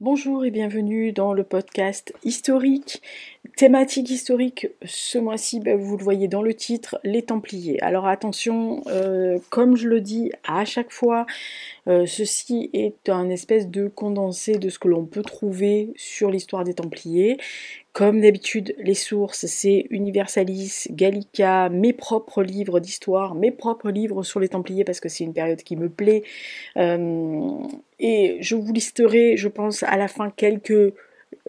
Bonjour et bienvenue dans le podcast historique, thématique historique. Ce mois-ci, vous le voyez dans le titre, les Templiers. Alors attention, comme je le dis à chaque fois, ceci est un espèce de condensé de ce que l'on peut trouver sur l'histoire des Templiers. Comme d'habitude, les sources, c'est Universalis, Gallica, mes propres livres d'histoire, mes propres livres sur les Templiers, parce que c'est une période qui me plaît. Et je vous listerai, je pense, à la fin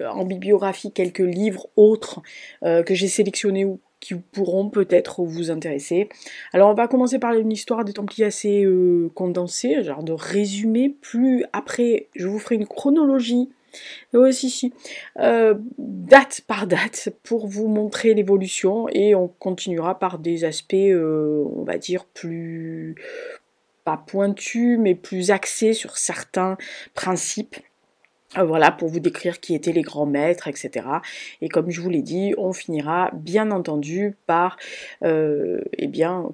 en bibliographie, quelques livres autres que j'ai sélectionnés ou qui pourront peut-être vous intéresser. Alors on va commencer par une histoire des Templiers assez condensée, genre de résumé, plus après je vous ferai une chronologie, date par date, pour vous montrer l'évolution, et on continuera par des aspects, on va dire, plus, pas pointus, mais plus axés sur certains principes. Voilà, pour vous décrire qui étaient les grands maîtres, etc. Et comme je vous l'ai dit, on finira bien entendu par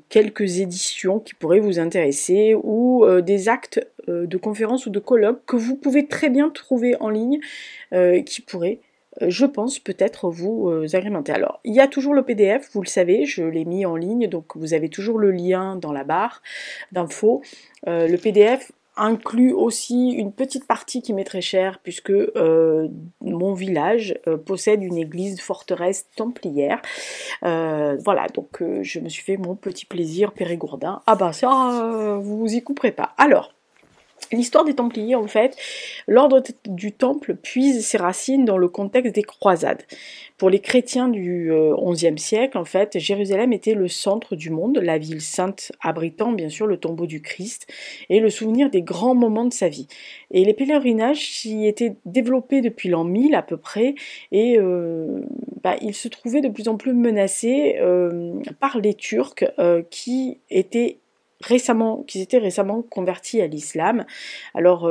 quelques éditions qui pourraient vous intéresser, ou des actes de conférences ou de colloques que vous pouvez très bien trouver en ligne, qui pourraient, je pense, peut-être vous agrémenter. Alors, il y a toujours le PDF, vous le savez, je l'ai mis en ligne, donc vous avez toujours le lien dans la barre d'infos. Le PDF inclut aussi une petite partie qui m'est très chère, puisque mon village possède une église forteresse templière. Voilà, donc je me suis fait mon petit plaisir périgourdin. Ah bah ça, vous y couperez pas. Alors, l'histoire des Templiers, en fait, l'ordre du Temple puise ses racines dans le contexte des croisades. Pour les chrétiens du XIe siècle, en fait, Jérusalem était le centre du monde, la ville sainte abritant bien sûr le tombeau du Christ et le souvenir des grands moments de sa vie. Et les pèlerinages y étaient développés depuis l'an 1000 à peu près, et ils se trouvaient de plus en plus menacés par les Turcs qui s'étaient récemment convertis à l'islam, alors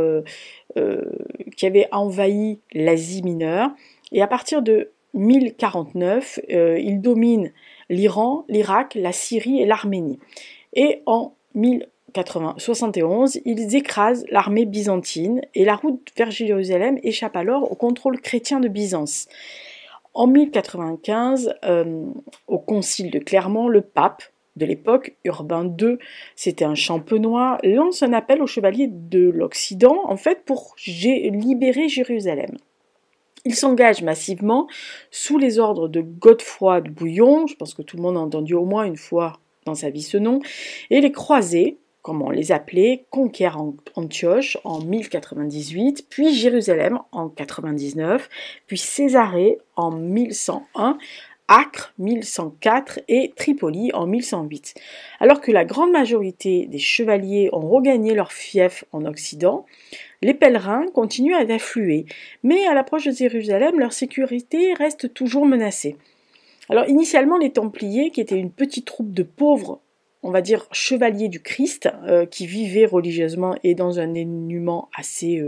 qui avaient envahi l'Asie mineure, et à partir de 1049, ils dominent l'Iran, l'Irak, la Syrie et l'Arménie. Et en 1071, ils écrasent l'armée byzantine, et la route vers Jérusalem échappe alors au contrôle chrétien de Byzance. En 1095, au concile de Clermont, le pape de l'époque, Urbain II, c'était un champenois, lance un appel aux chevaliers de l'Occident, en fait, pour libérer Jérusalem. Il s'engage massivement sous les ordres de Godefroy de Bouillon, je pense que tout le monde a entendu au moins une fois dans sa vie ce nom, et les croisés, comme on les appelait, conquièrent Antioche en 1098, puis Jérusalem en 99, puis Césarée en 1101, Acre 1104 et Tripoli en 1108. Alors que la grande majorité des chevaliers ont regagné leur fief en Occident, les pèlerins continuent à affluer, mais à l'approche de Jérusalem, leur sécurité reste toujours menacée. Alors initialement, les Templiers, qui étaient une petite troupe de pauvres, on va dire chevaliers du Christ, qui vivaient religieusement et dans un dénuement assez,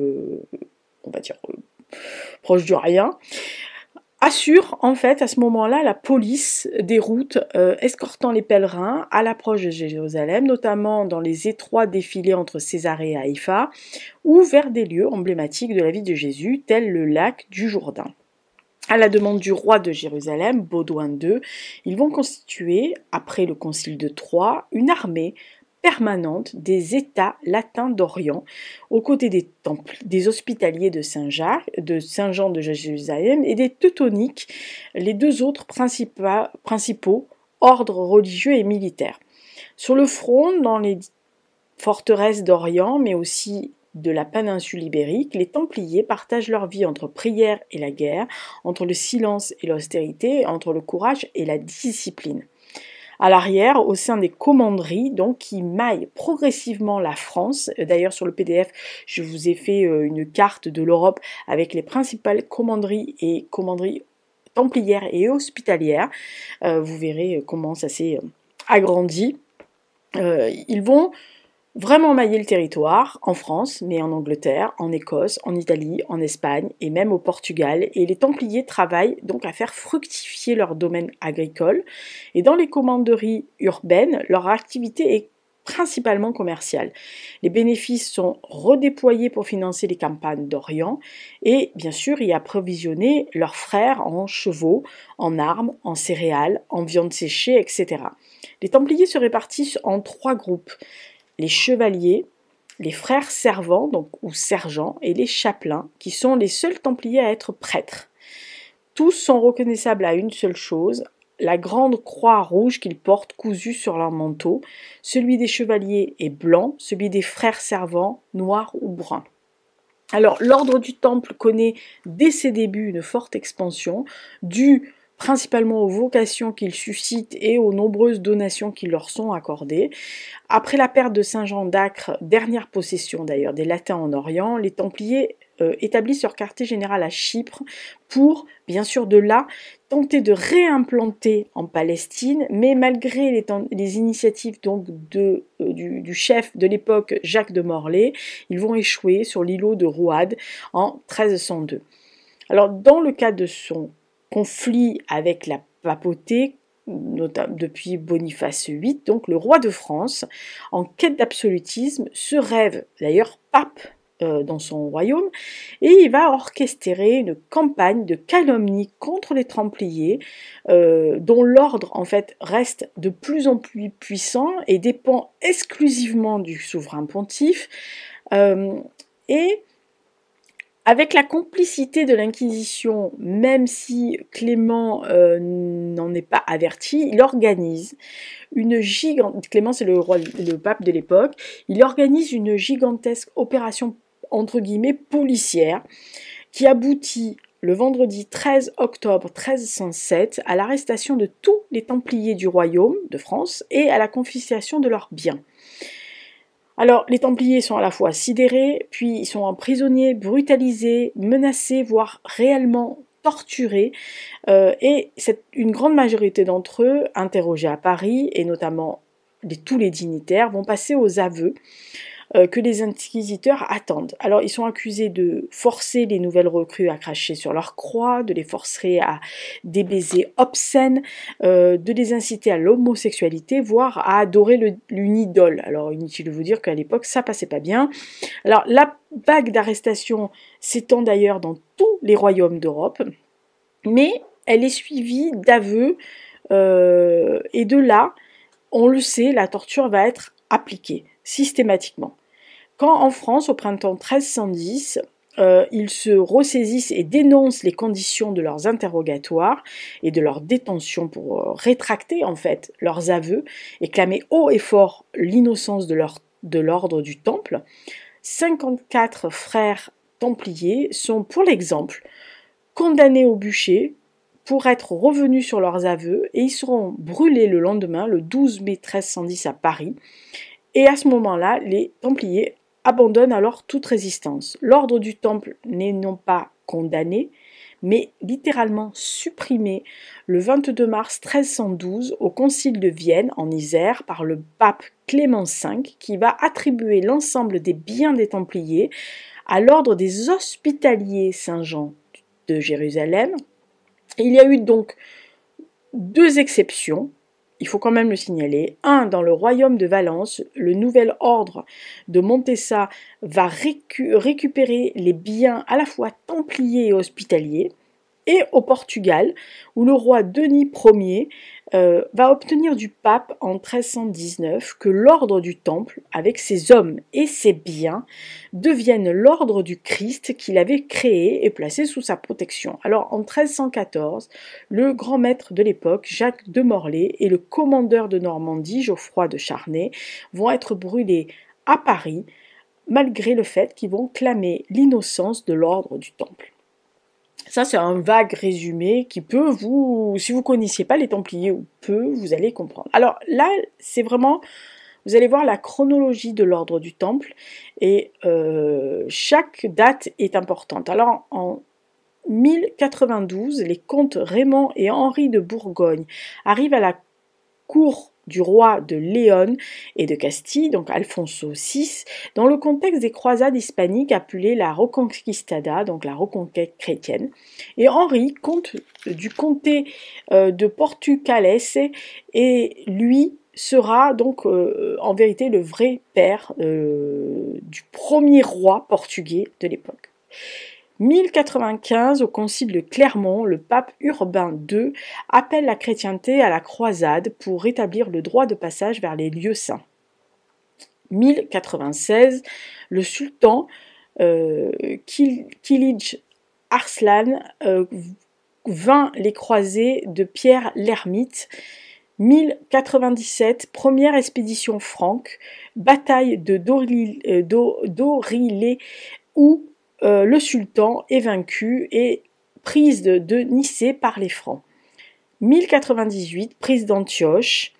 proche du rien, assure en fait à ce moment-là la police des routes escortant les pèlerins à l'approche de Jérusalem, notamment dans les étroits défilés entre Césarée et Haïfa, ou vers des lieux emblématiques de la vie de Jésus, tels le lac du Jourdain. À la demande du roi de Jérusalem, Baudouin II, ils vont constituer, après le concile de Troyes, une armée permanente des États latins d'Orient, aux côtés des hospitaliers de Saint-Jean de Jérusalem et des Teutoniques, les deux autres principaux ordres religieux et militaires. Sur le front, dans les forteresses d'Orient, mais aussi de la péninsule ibérique, les Templiers partagent leur vie entre prière et la guerre, entre le silence et l'austérité, entre le courage et la discipline. À l'arrière, au sein des commanderies, donc, qui maillent progressivement la France. D'ailleurs, sur le PDF, je vous ai fait une carte de l'Europe avec les principales commanderies templières et hospitalières. Vous verrez comment ça s'est agrandi. Ils vont vraiment mailler le territoire, en France, mais en Angleterre, en Écosse, en Italie, en Espagne et même au Portugal. Et les Templiers travaillent donc à faire fructifier leur domaine agricole. Et dans les commanderies urbaines, leur activité est principalement commercial. Les bénéfices sont redéployés pour financer les campagnes d'Orient et bien sûr y approvisionner leurs frères en chevaux, en armes, en céréales, en viande séchée, etc. Les Templiers se répartissent en 3 groupes: les chevaliers, les frères servants donc, ou sergents et les chapelains, qui sont les seuls Templiers à être prêtres. Tous sont reconnaissables à une seule chose: la grande croix rouge qu'ils portent cousue sur leur manteau. Celui des chevaliers est blanc, celui des frères servants noir ou brun. Alors, l'ordre du Temple connaît dès ses débuts une forte expansion, due principalement aux vocations qu'il suscite et aux nombreuses donations qui leur sont accordées. Après la perte de Saint Jean d'Acre, dernière possession d'ailleurs des Latins en Orient, les Templiers établissent leur quartier général à Chypre pour, bien sûr de là, tenter de réimplanter en Palestine, mais malgré les initiatives donc du chef de l'époque, Jacques de Morlaix, ils vont échouer sur l'îlot de Rouad en 1302. Alors, dans le cas de son conflit avec la papauté, depuis Boniface VIII, donc le roi de France, en quête d'absolutisme, se rêve d'ailleurs pape dans son royaume, et il va orchestrer une campagne de calomnie contre les Templiers, dont l'ordre en fait reste de plus en plus puissant et dépend exclusivement du souverain pontife, et avec la complicité de l'Inquisition, même si Clément n'en est pas averti, il organise une gigantesque, Clément c'est le pape de l'époque, il organise une gigantesque opération entre guillemets policière qui aboutit le vendredi 13 octobre 1307 à l'arrestation de tous les Templiers du royaume de France et à la confiscation de leurs biens. Alors, les Templiers sont à la fois sidérés, puis ils sont prisonniers, brutalisés, menacés, voire réellement torturés, et une grande majorité d'entre eux, interrogés à Paris, et notamment tous les dignitaires, vont passer aux aveux que les inquisiteurs attendent. Alors, ils sont accusés de forcer les nouvelles recrues à cracher sur leur croix, de les forcer à des baisers obscènes, de les inciter à l'homosexualité, voire à adorer une idole. Alors, inutile de vous dire qu'à l'époque, ça passait pas bien. Alors, la vague d'arrestations s'étend d'ailleurs dans tous les royaumes d'Europe, mais elle est suivie d'aveux, et de là, on le sait, la torture va être appliquée systématiquement. Quand en France, au printemps 1310, ils se ressaisissent et dénoncent les conditions de leurs interrogatoires et de leur détention pour rétracter en fait leurs aveux et clamer haut et fort l'innocence de l'ordre du Temple, 54 frères templiers sont, pour l'exemple, condamnés au bûcher pour être revenus sur leurs aveux, et ils seront brûlés le lendemain, le 12 mai 1310 à Paris. Et à ce moment-là, les Templiers abandonnent alors toute résistance. L'ordre du Temple n'est non pas condamné, mais littéralement supprimé le 22 mars 1312 au Concile de Vienne, en Isère, par le pape Clément V, qui va attribuer l'ensemble des biens des Templiers à l'ordre des Hospitaliers Saint-Jean de Jérusalem. Et il y a eu donc 2 exceptions, il faut quand même le signaler. Un, dans le royaume de Valence, le nouvel ordre de Montessa va récupérer les biens à la fois templiers et hospitaliers. Et au Portugal, où le roi Denis Ier va obtenir du pape en 1319 que l'ordre du Temple, avec ses hommes et ses biens, devienne l'ordre du Christ qu'il avait créé et placé sous sa protection. Alors en 1314, le grand maître de l'époque, Jacques de Morlaix, et le commandeur de Normandie, Geoffroy de Charnay, vont être brûlés à Paris, malgré le fait qu'ils vont clamer l'innocence de l'ordre du Temple. Ça, c'est un vague résumé qui peut vous, si vous ne connaissiez pas les Templiers ou peu, vous allez comprendre. Alors là, c'est vraiment, vous allez voir la chronologie de l'ordre du Temple, et chaque date est importante. Alors en 1092, les comtes Raymond et Henri de Bourgogne arrivent à la cour du roi de Léon et de Castille, donc Alfonso VI, dans le contexte des croisades hispaniques appelées la Reconquistada, donc la reconquête chrétienne. Et Henri, comte du comté de Portucalete, est lui sera donc en vérité le vrai père du premier roi portugais de l'époque. 1095, au concile de Clermont, le pape Urbain II appelle la chrétienté à la croisade pour rétablir le droit de passage vers les lieux saints. 1096, le sultan Kilij Arslan vainc les croisés de Pierre l'Ermite. 1097, première expédition franque, bataille de Dorilé où le sultan est vaincu et prise de Nicée par les Francs. 1098, prise d'Antioche.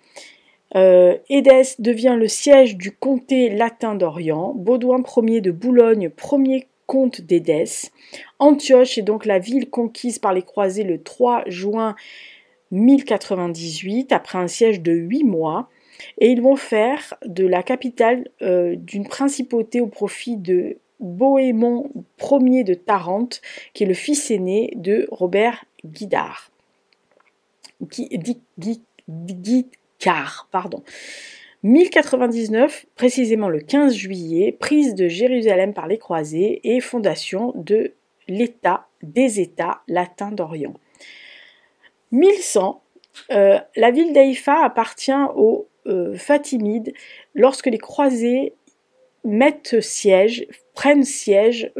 Édesse devient le siège du comté latin d'Orient. Baudouin Ier de Boulogne, premier comte d'Édesse. Antioche est donc la ville conquise par les croisés le 3 juin 1098, après un siège de 8 mois, et ils vont faire de la capitale d'une principauté au profit de Bohémond Ier de Tarente, qui est le fils aîné de Robert Guiscard. 1099, précisément le 15 juillet, prise de Jérusalem par les croisés et fondation de l'État des États latins d'Orient. 1100, la ville d'Haïfa appartient aux Fatimides lorsque les croisés prennent siège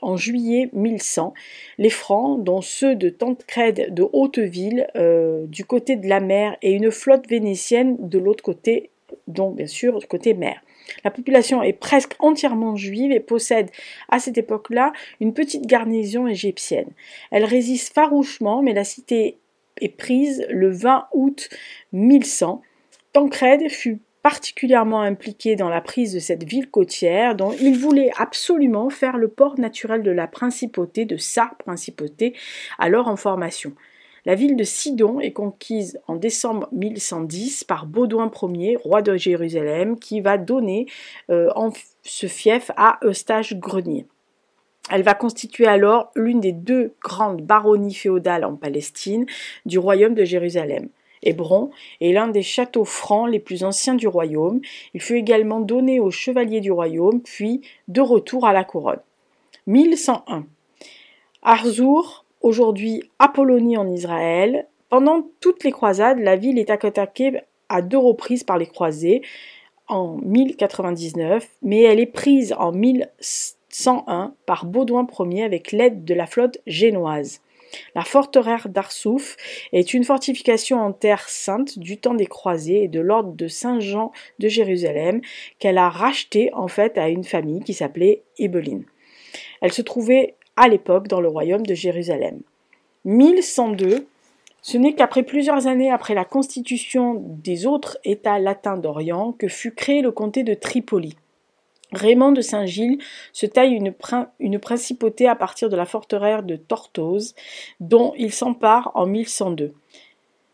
en juillet 1100. Les Francs, dont ceux de Tancrède de Hauteville du côté de la mer et une flotte vénitienne de l'autre côté, donc bien sûr du côté mer. La population est presque entièrement juive et possède à cette époque-là une petite garnison égyptienne. Elle résiste farouchement, mais la cité est prise le 20 août 1100. Tancrède fut particulièrement impliqué dans la prise de cette ville côtière dont il voulait absolument faire le port naturel de la principauté, de sa principauté, alors en formation. La ville de Sidon est conquise en décembre 1110 par Baudouin Ier, roi de Jérusalem, qui va donner ce fief à Eustache Grenier. Elle va constituer alors l'une des 2 grandes baronnies féodales en Palestine du royaume de Jérusalem. Hébron est l'un des châteaux francs les plus anciens du royaume. Il fut également donné aux chevaliers du royaume, puis de retour à la couronne. 1101. Arzour, aujourd'hui Apollonie en Israël. Pendant toutes les croisades, la ville est attaquée à 2 reprises par les croisés, en 1099, mais elle est prise en 1101 par Baudouin Ier avec l'aide de la flotte génoise. La forteresse d'Arsouf est une fortification en terre sainte du temps des croisés et de l'ordre de Saint-Jean de Jérusalem qu'elle a rachetée en fait à une famille qui s'appelait Ibelin. Elle se trouvait à l'époque dans le royaume de Jérusalem. 1102, ce n'est qu'après plusieurs années après la constitution des autres États latins d'Orient que fut créé le comté de Tripoli. Raymond de Saint-Gilles se taille une principauté à partir de la forteresse de Tortosa, dont il s'empare en 1102.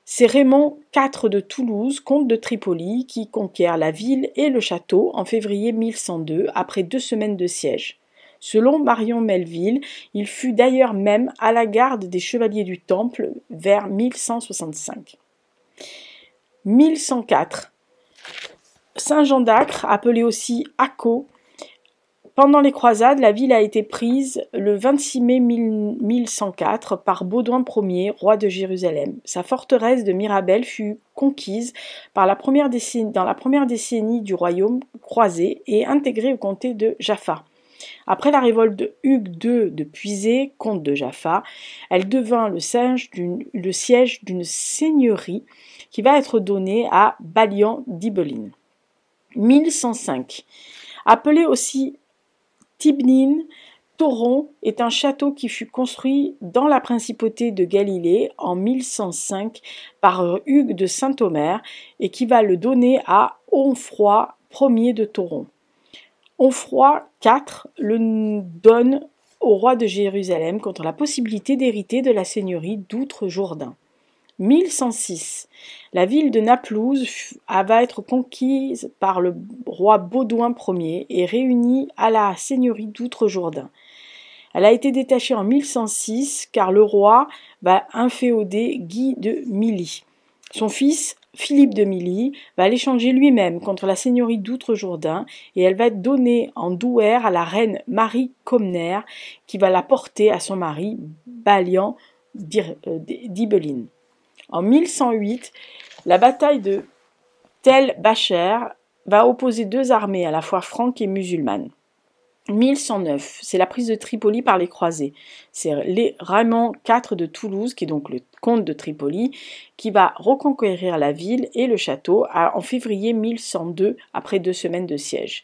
C'est Raymond IV de Toulouse, comte de Tripoli, qui conquiert la ville et le château en février 1102, après 2 semaines de siège. Selon Marion Melville, il fut d'ailleurs même à la garde des chevaliers du Temple vers 1165. 1104. Saint-Jean d'Acre, appelé aussi Acco. Pendant les croisades, la ville a été prise le 26 mai 1104 par Baudouin Ier, roi de Jérusalem. Sa forteresse de Mirabel fut conquise dans la première décennie du royaume croisé et intégrée au comté de Jaffa. Après la révolte de Hugues II de Puisé, comte de Jaffa, elle devint le siège d'une seigneurie qui va être donnée à Balian d'Ibelin. 1105. Appelé aussi Tibnin, Toron est un château qui fut construit dans la principauté de Galilée en 1105 par Hugues de Saint-Omer et qui va le donner à Onfroy Ier de Toron. Onfroy IV le donne au roi de Jérusalem contre la possibilité d'hériter de la seigneurie d'Outre-Jourdain. 1106. La ville de Naplouse va être conquise par le roi Baudouin Ier et réunie à la seigneurie d'Outre-Jourdain. Elle a été détachée en 1106 car le roi va inféoder Guy de Milly. Son fils Philippe de Milly va l'échanger lui-même contre la seigneurie d'Outre-Jourdain et elle va être donnée en douaire à la reine Marie Comnère qui va la porter à son mari Balian d'Ibelin. En 1108, la bataille de Tel Bacher va opposer deux armées à la fois franques et musulmanes. 1109, c'est la prise de Tripoli par les croisés. C'est Raymond IV de Toulouse, qui est donc le comte de Tripoli, qui va reconquérir la ville et le château en février 1102, après 2 semaines de siège.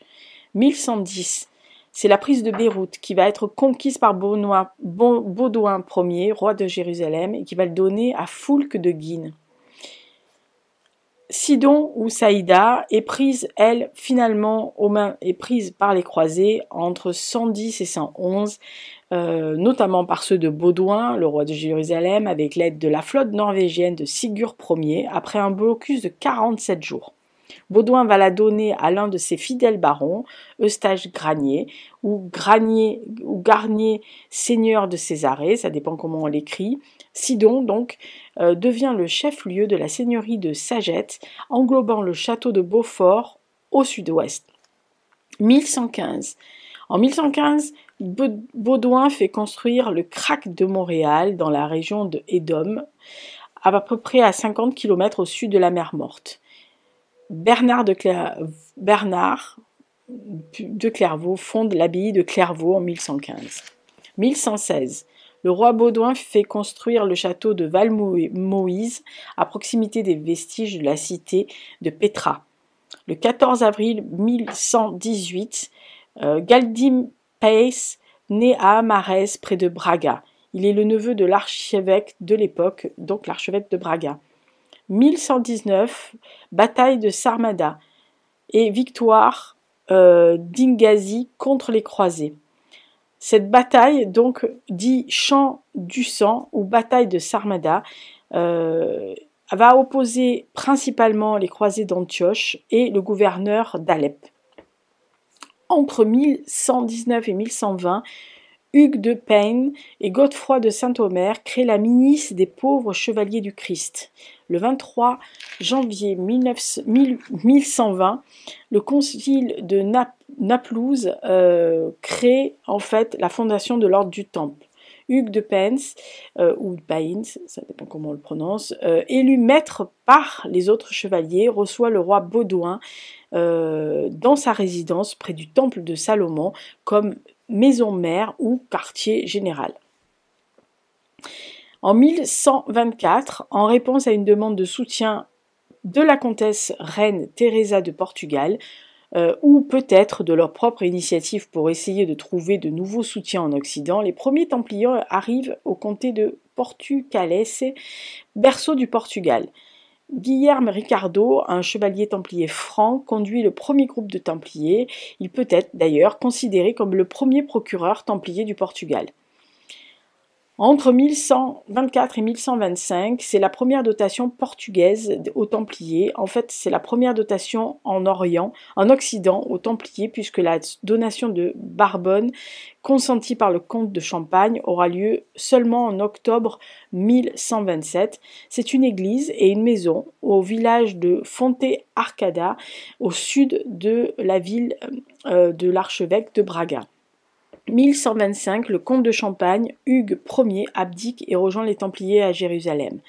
1110, c'est la prise de Beyrouth, qui va être conquise par Baudouin Ier, roi de Jérusalem, et qui va le donner à Foulques de Guines. Sidon ou Saïda est prise, elle, finalement, est prise par les croisés entre 110 et 111, notamment par ceux de Baudouin, le roi de Jérusalem, avec l'aide de la flotte norvégienne de Sigurd Ier, après un blocus de 47 jours. Baudouin va la donner à l'un de ses fidèles barons, Eustache Granier, ou Garnier, seigneur de Césarée, ça dépend comment on l'écrit. Sidon, donc, devient le chef-lieu de la seigneurie de Sagette, englobant le château de Beaufort au sud-ouest. 1115. En 1115, Baudouin fait construire le Krak de Montréal dans la région de Édom, à peu près à 50 km au sud de la mer Morte. Bernard de Clairvaux fonde l'abbaye de Clairvaux en 1115. 1116. Le roi Baudouin fait construire le château de Valmoïse à proximité des vestiges de la cité de Pétra. Le 14 avril 1118, Galdim Pace naît à Amarès près de Braga. Il est le neveu de l'archevêque de l'époque, donc l'archevêque de Braga. 1119, bataille de Sarmada et victoire d'Ingazi contre les croisés. Cette bataille, donc dit Champ du Sang ou bataille de Sarmada, va opposer principalement les croisés d'Antioche et le gouverneur d'Alep. Entre 1119 et 1120, Hugues de Payne et Godefroy de Saint-Omer créent la milice des pauvres chevaliers du Christ. Le 23 janvier 1120, le concile de Naplouse crée en fait la fondation de l'ordre du Temple. Hugues de Payne, ou Payne, ça dépend comment on le prononce, élu maître par les autres chevaliers, reçoit le roi Baudouin dans sa résidence près du temple de Salomon comme maison mère ou quartier général. En 1124, en réponse à une demande de soutien de la comtesse reine Teresa de Portugal, ou peut-être de leur propre initiative pour essayer de trouver de nouveaux soutiens en Occident, les premiers Templiers arrivent au comté de Portucalete, berceau du Portugal. Guilherme Ricardo, un chevalier templier franc, conduit le premier groupe de Templiers. Il peut être d'ailleurs considéré comme le premier procureur templier du Portugal. Entre 1124 et 1125, c'est la première dotation portugaise aux Templiers. En fait, c'est la première dotation en Occident aux Templiers, puisque la donation de Barbonne, consentie par le comte de Champagne, aura lieu seulement en octobre 1127. C'est une église et une maison au village de Fonte Arcada, au sud de la ville de l'archevêque de Braga. 1125, le comte de Champagne, Hugues Ier, abdique et rejoint les Templiers à Jérusalem.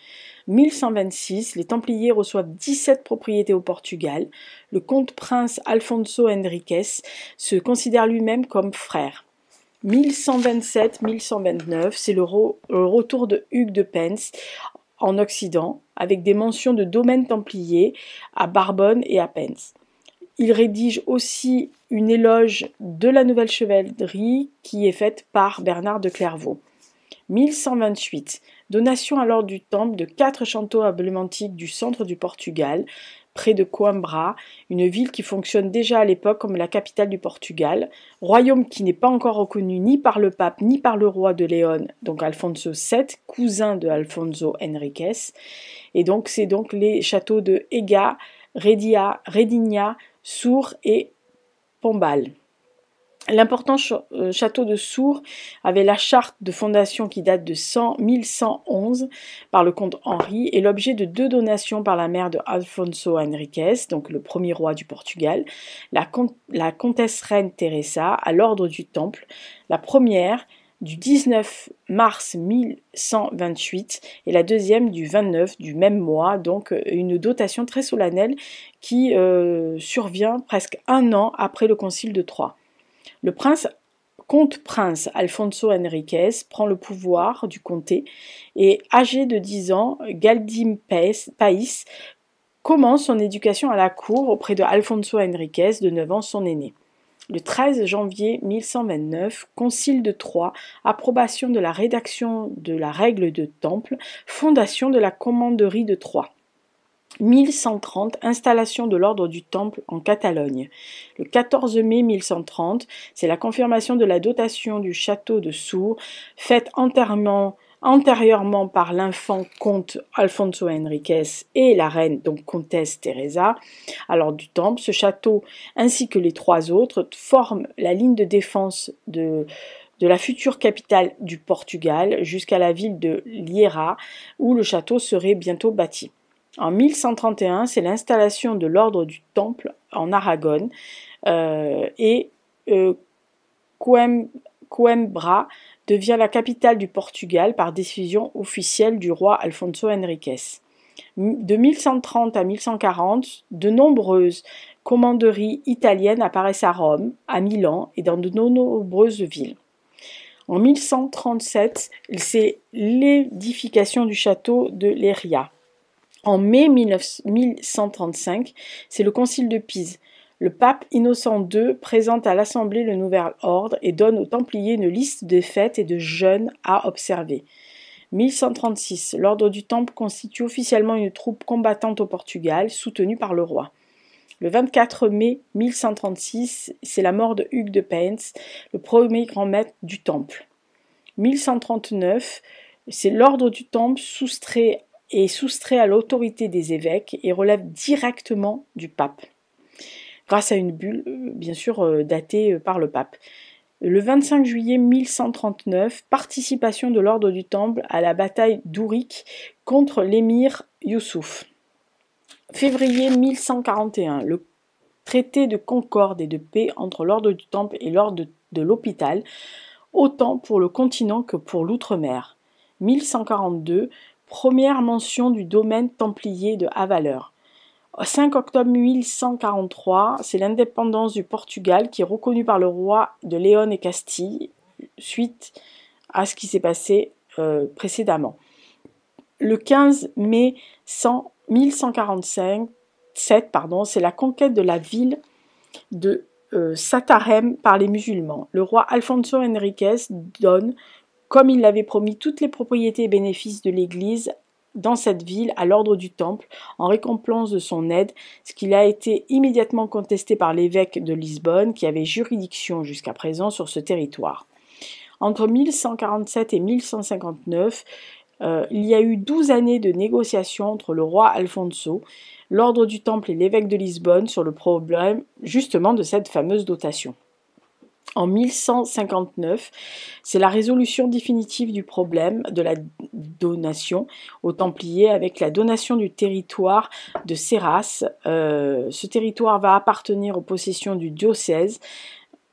1126, les Templiers reçoivent 17 propriétés au Portugal. Le comte-prince Alfonso Henriques se considère lui-même comme frère. 1127-1129, c'est le retour de Hugues de Payne en Occident, avec des mentions de domaines templiers à Barbonne et à Payne. Il rédige aussi une éloge de la nouvelle chevalerie qui est faite par Bernard de Clairvaux. 1128, donation à l'ordre du Temple de 4 châteaux emblématiques du centre du Portugal, près de Coimbra, une ville qui fonctionne déjà à l'époque comme la capitale du Portugal, royaume qui n'est pas encore reconnu ni par le pape ni par le roi de Léon, donc Alfonso VII, cousin de Alfonso Henriques, et donc c'est donc les châteaux de Ega, Redinha, Sour et Pombal. L'important château de Sours avait la charte de fondation qui date de 1111 par le comte Henri et l'objet de 2 donations par la mère de Alfonso Henriques, donc le premier roi du Portugal, la comtesse reine Teresa à l'ordre du Temple, la première du 19 mars 1128 et la deuxième du 29 du même mois, donc une dotation très solennelle qui survient presque un an après le concile de Troyes. Le comte-prince Alfonso Henriques prend le pouvoir du comté et, âgé de 10 ans, Galdim País commence son éducation à la cour auprès de Alfonso Henriques, de 9 ans, son aîné. Le 13 janvier 1129, concile de Troyes, approbation de la rédaction de la règle de Temple, fondation de la commanderie de Troyes. 1130, installation de l'ordre du Temple en Catalogne. Le 14 mai 1130, c'est la confirmation de la dotation du château de Sours, faite antérieurement par l'infant comte Alfonso Henriques et la reine, donc comtesse Teresa, à l'ordre du Temple. Ce château, ainsi que les 3 autres, forment la ligne de défense de la future capitale du Portugal jusqu'à la ville de Liera, où le château serait bientôt bâti. En 1131, c'est l'installation de l'ordre du Temple en Aragon et Coimbra devient la capitale du Portugal par décision officielle du roi Alfonso Henriques. De 1130 à 1140, de nombreuses commanderies italiennes apparaissent à Rome, à Milan et dans de nombreuses villes. En 1137, c'est l'édification du château de Leiria. En mai 1135, c'est le concile de Pise. Le pape Innocent II présente à l'Assemblée le nouvel ordre et donne aux Templiers une liste de fêtes et de jeûnes à observer. 1136, l'ordre du Temple constitue officiellement une troupe combattante au Portugal, soutenue par le roi. Le 24 mai 1136, c'est la mort de Hugues de Payns, le premier grand maître du Temple. 1139, c'est l'ordre du Temple soustrait à l'autorité des évêques et relève directement du pape, grâce à une bulle, bien sûr, datée par le pape. Le 25 juillet 1139, participation de l'ordre du Temple à la bataille d'Ourik contre l'émir Youssouf. Février 1141, le traité de concorde et de paix entre l'ordre du Temple et l'ordre de l'Hôpital, autant pour le continent que pour l'outre-mer. 1142, première mention du domaine templier de Avaleur. 5 octobre 1143, c'est l'indépendance du Portugal qui est reconnue par le roi de Léon et Castille, suite à ce qui s'est passé précédemment. Le 15 mai 1147, c'est la conquête de la ville de Santarém par les musulmans. Le roi Alfonso Henriques donne, comme il l'avait promis, toutes les propriétés et bénéfices de l'église dans cette ville à l'ordre du Temple en récompense de son aide, ce qui a été immédiatement contesté par l'évêque de Lisbonne qui avait juridiction jusqu'à présent sur ce territoire. Entre 1147 et 1159, il y a eu 12 années de négociations entre le roi Alfonso, l'ordre du Temple et l'évêque de Lisbonne sur le problème justement de cette fameuse dotation. En 1159, c'est la résolution définitive du problème de la donation aux Templiers avec la donation du territoire de Serras. Ce territoire va appartenir aux possessions du diocèse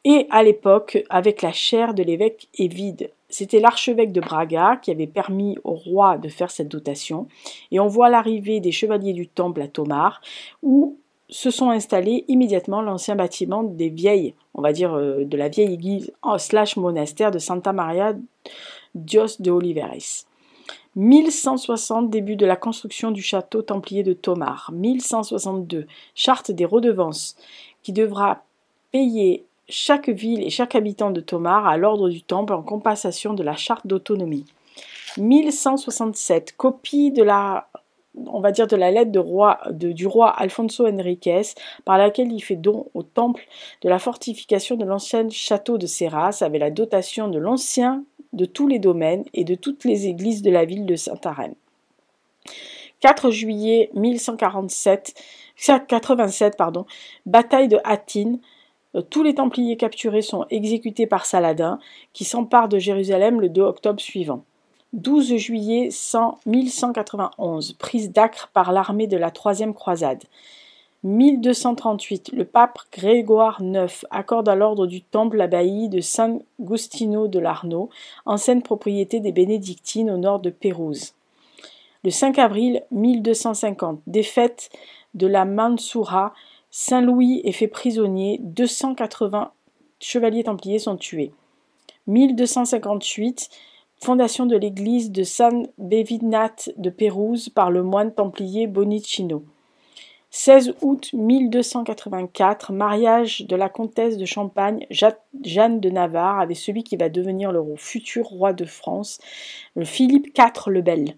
et à l'époque, avec la chaire de l'évêque est vide. C'était l'archevêque de Braga qui avait permis au roi de faire cette dotation. Et on voit l'arrivée des chevaliers du Temple à Tomar, où se sont installés immédiatement l'ancien bâtiment des vieilles, on va dire de la vieille église / monastère de Santa Maria Dios de Oliveres. 1160, début de la construction du château templier de Tomar. 1162, charte des redevances qui devra payer chaque ville et chaque habitant de Tomar à l'ordre du Temple en compensation de la charte d'autonomie. 1167, copie de la lettre du roi Alfonso Henriques, par laquelle il fait don au temple de la fortification de l'ancien château de Serras, avec la dotation de l'ancien de tous les domaines et de toutes les églises de la ville de Santarém. 4 juillet 1187, bataille de Hattin, Tous les Templiers capturés sont exécutés par Saladin, qui s'empare de Jérusalem le 2 octobre suivant. 12 juillet 1191, prise d'Acre par l'armée de la Troisième Croisade. 1238, le pape Grégoire IX accorde à l'ordre du Temple l'abbaye de Sant'Agostino de l'Arno, ancienne propriété des bénédictines au nord de Pérouse. Le 5 avril 1250, défaite de la Mansoura, Saint-Louis est fait prisonnier, 280 chevaliers templiers sont tués. 1258, fondation de l'église de San Bevinat de Pérouse par le moine templier Bonicino. 16 août 1284, mariage de la comtesse de Champagne, Jeanne de Navarre, avec celui qui va devenir le futur roi de France, Philippe IV le Bel.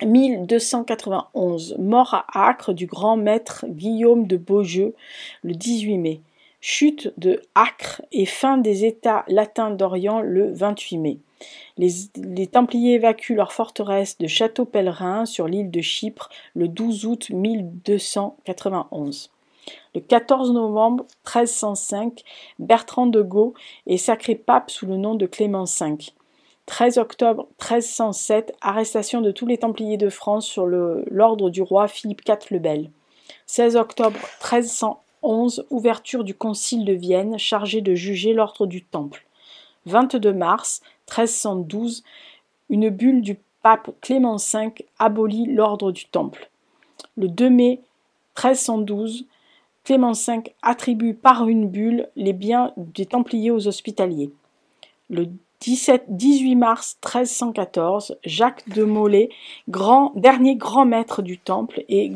1291, mort à Acre du grand maître Guillaume de Beaujeu, le 18 mai. Chute de Acre et fin des États latins d'Orient le 28 mai. Les Templiers évacuent leur forteresse de Château-Pèlerin sur l'île de Chypre le 12 août 1291. Le 14 novembre 1305, Bertrand de Gaulle est sacré pape sous le nom de Clément V. 13 octobre 1307, arrestation de tous les Templiers de France sur l'ordre du roi Philippe IV le Bel. 16 octobre 1311, ouverture du concile de Vienne chargé de juger l'ordre du Temple. 22 mars 1312, une bulle du pape Clément V abolit l'ordre du Temple. Le 2 mai 1312, Clément V attribue par une bulle les biens des Templiers aux Hospitaliers. Le 18 mars 1314, Jacques de Molay, dernier grand maître du Temple, et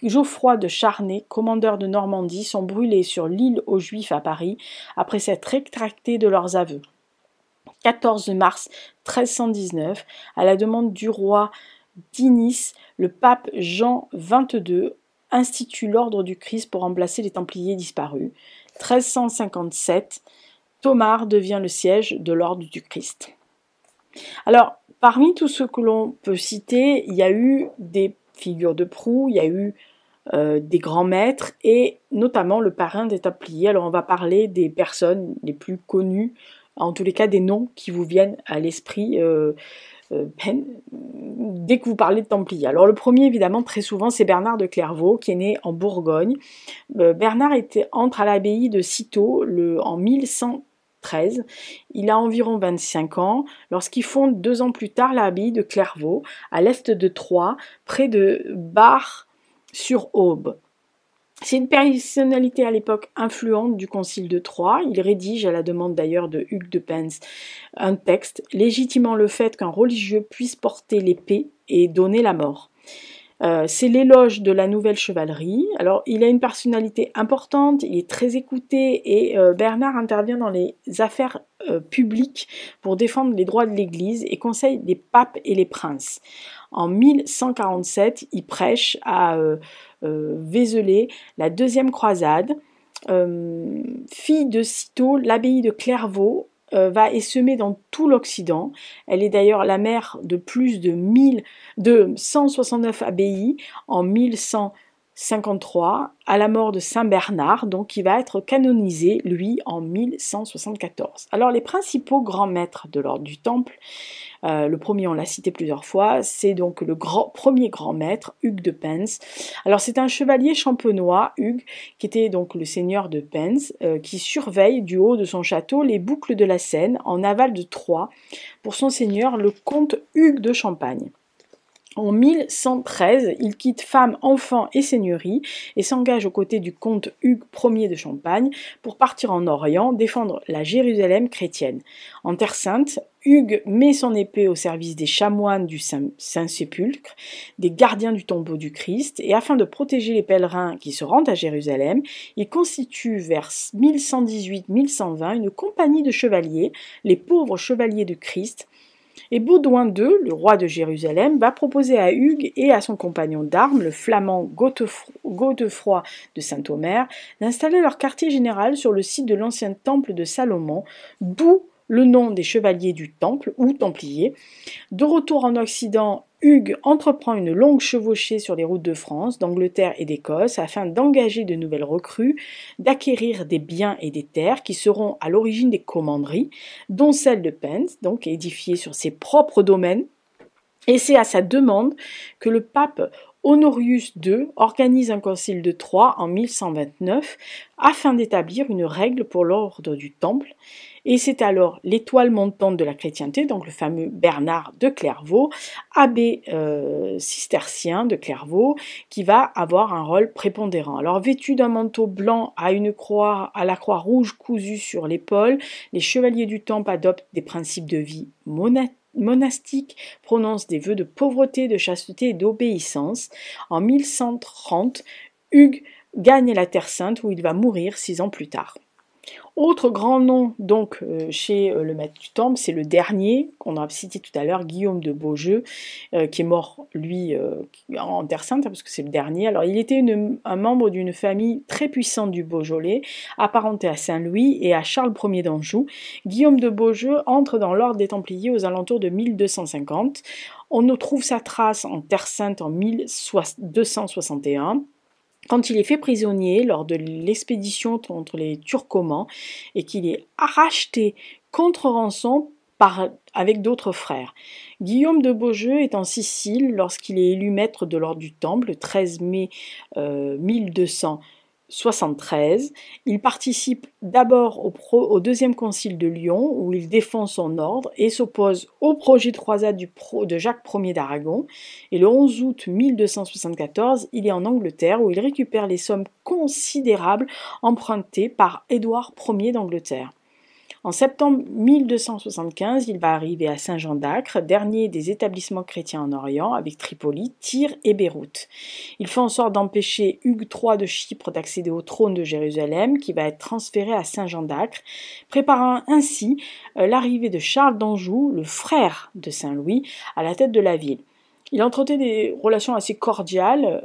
Geoffroy de Charnay, commandeur de Normandie, sont brûlés sur l'île aux Juifs à Paris après s'être rétractés de leurs aveux. 14 mars 1319, à la demande du roi d'Inice, le pape Jean XXII institue l'ordre du Christ pour remplacer les Templiers disparus. 1357, Tomar devient le siège de l'ordre du Christ. Alors, parmi tout ce que l'on peut citer, il y a eu des figures de proue, il y a eu des grands maîtres et notamment le parrain des Templiers. Alors, on va parler des personnes les plus connues, en tous les cas des noms qui vous viennent à l'esprit dès que vous parlez de Templiers. Alors, le premier, évidemment, très souvent, c'est Bernard de Clairvaux, qui est né en Bourgogne. Bernard entre à l'abbaye de Cîteaux en 1113. Il a environ 25 ans lorsqu'il fonde 2 ans plus tard l'abbaye de Clairvaux, à l'est de Troyes, près de Bar-sur-Aube. C'est une personnalité à l'époque influente du Concile de Troyes. Il rédige, à la demande d'ailleurs de Hugues de Pence, un texte légitimant le fait qu'un religieux puisse porter l'épée et donner la mort. C'est l'éloge de la nouvelle chevalerie. Alors, il a une personnalité importante, il est très écouté et Bernard intervient dans les affaires publiques pour défendre les droits de l'Église et conseille les papes et les princes. En 1147, il prêche à Vézelay la deuxième croisade. Fille de Cîteaux, l'abbaye de Clairvaux va essaimer dans tout l'Occident. Elle est d'ailleurs la mère de plus de 169 abbayes en 1153, à la mort de Saint Bernard, donc il va être canonisé, lui, en 1174. Alors les principaux grands maîtres de l'ordre du Temple, le premier, on l'a cité plusieurs fois, c'est donc le premier grand maître, Hugues de Pence. Alors c'est un chevalier champenois, Hugues, qui était donc le seigneur de Pence, qui surveille du haut de son château les boucles de la Seine, en aval de Troyes, pour son seigneur, le comte Hugues de Champagne. En 1113, il quitte femme, enfants et seigneurie et s'engage aux côtés du comte Hugues Ier de Champagne pour partir en Orient défendre la Jérusalem chrétienne. En Terre Sainte, Hugues met son épée au service des chanoines du Saint-Sépulcre, des gardiens du tombeau du Christ, et afin de protéger les pèlerins qui se rendent à Jérusalem, il constitue vers 1118-1120 une compagnie de chevaliers, les pauvres chevaliers du Christ. Et Baudouin II, le roi de Jérusalem, va proposer à Hugues et à son compagnon d'armes, le flamand Godefroy de Saint-Omer, d'installer leur quartier général sur le site de l'ancien temple de Salomon, d'où le nom des chevaliers du Temple, ou Templiers. De retour en Occident, Hugues entreprend une longue chevauchée sur les routes de France, d'Angleterre et d'Écosse afin d'engager de nouvelles recrues, d'acquérir des biens et des terres qui seront à l'origine des commanderies, dont celle de Pent, donc édifiée sur ses propres domaines. Et c'est à sa demande que le pape Honorius II organise un concile de Troyes en 1129 afin d'établir une règle pour l'ordre du Temple. Et c'est alors l'étoile montante de la chrétienté, donc le fameux Bernard de Clairvaux, abbé cistercien de Clairvaux, qui va avoir un rôle prépondérant. Alors vêtu d'un manteau blanc à la croix rouge cousue sur l'épaule, les chevaliers du Temple adoptent des principes de vie monastique, prononce des vœux de pauvreté, de chasteté et d'obéissance. En 1130, Hugues gagne la Terre Sainte où il va mourir 6 ans plus tard. Autre grand nom donc chez le maître du Temple, c'est le dernier qu'on a cité tout à l'heure, Guillaume de Beaujeu, qui est mort lui en Terre Sainte parce que c'est le dernier. Alors il était un membre d'une famille très puissante du Beaujolais, apparenté à Saint-Louis et à Charles Ier d'Anjou. Guillaume de Beaujeu entre dans l'ordre des Templiers aux alentours de 1250. On trouve sa trace en Terre Sainte en 1261. Quand il est fait prisonnier lors de l'expédition contre les Turcomans et qu'il est racheté contre rançon avec d'autres frères. Guillaume de Beaujeu est en Sicile lorsqu'il est élu maître de l'ordre du Temple le 13 mai 1273. Il participe d'abord au deuxième concile de Lyon où il défend son ordre et s'oppose au projet de croisade de Jacques Ier d'Aragon. Et le 11 août 1274, il est en Angleterre où il récupère les sommes considérables empruntées par Édouard Ier d'Angleterre. En septembre 1275, il va arriver à Saint-Jean d'Acre, dernier des établissements chrétiens en Orient, avec Tripoli, Tyr et Beyrouth. Il fait en sorte d'empêcher Hugues III de Chypre d'accéder au trône de Jérusalem, qui va être transféré à Saint-Jean d'Acre, préparant ainsi l'arrivée de Charles d'Anjou, le frère de Saint-Louis, à la tête de la ville. Il entretenait des relations assez cordiales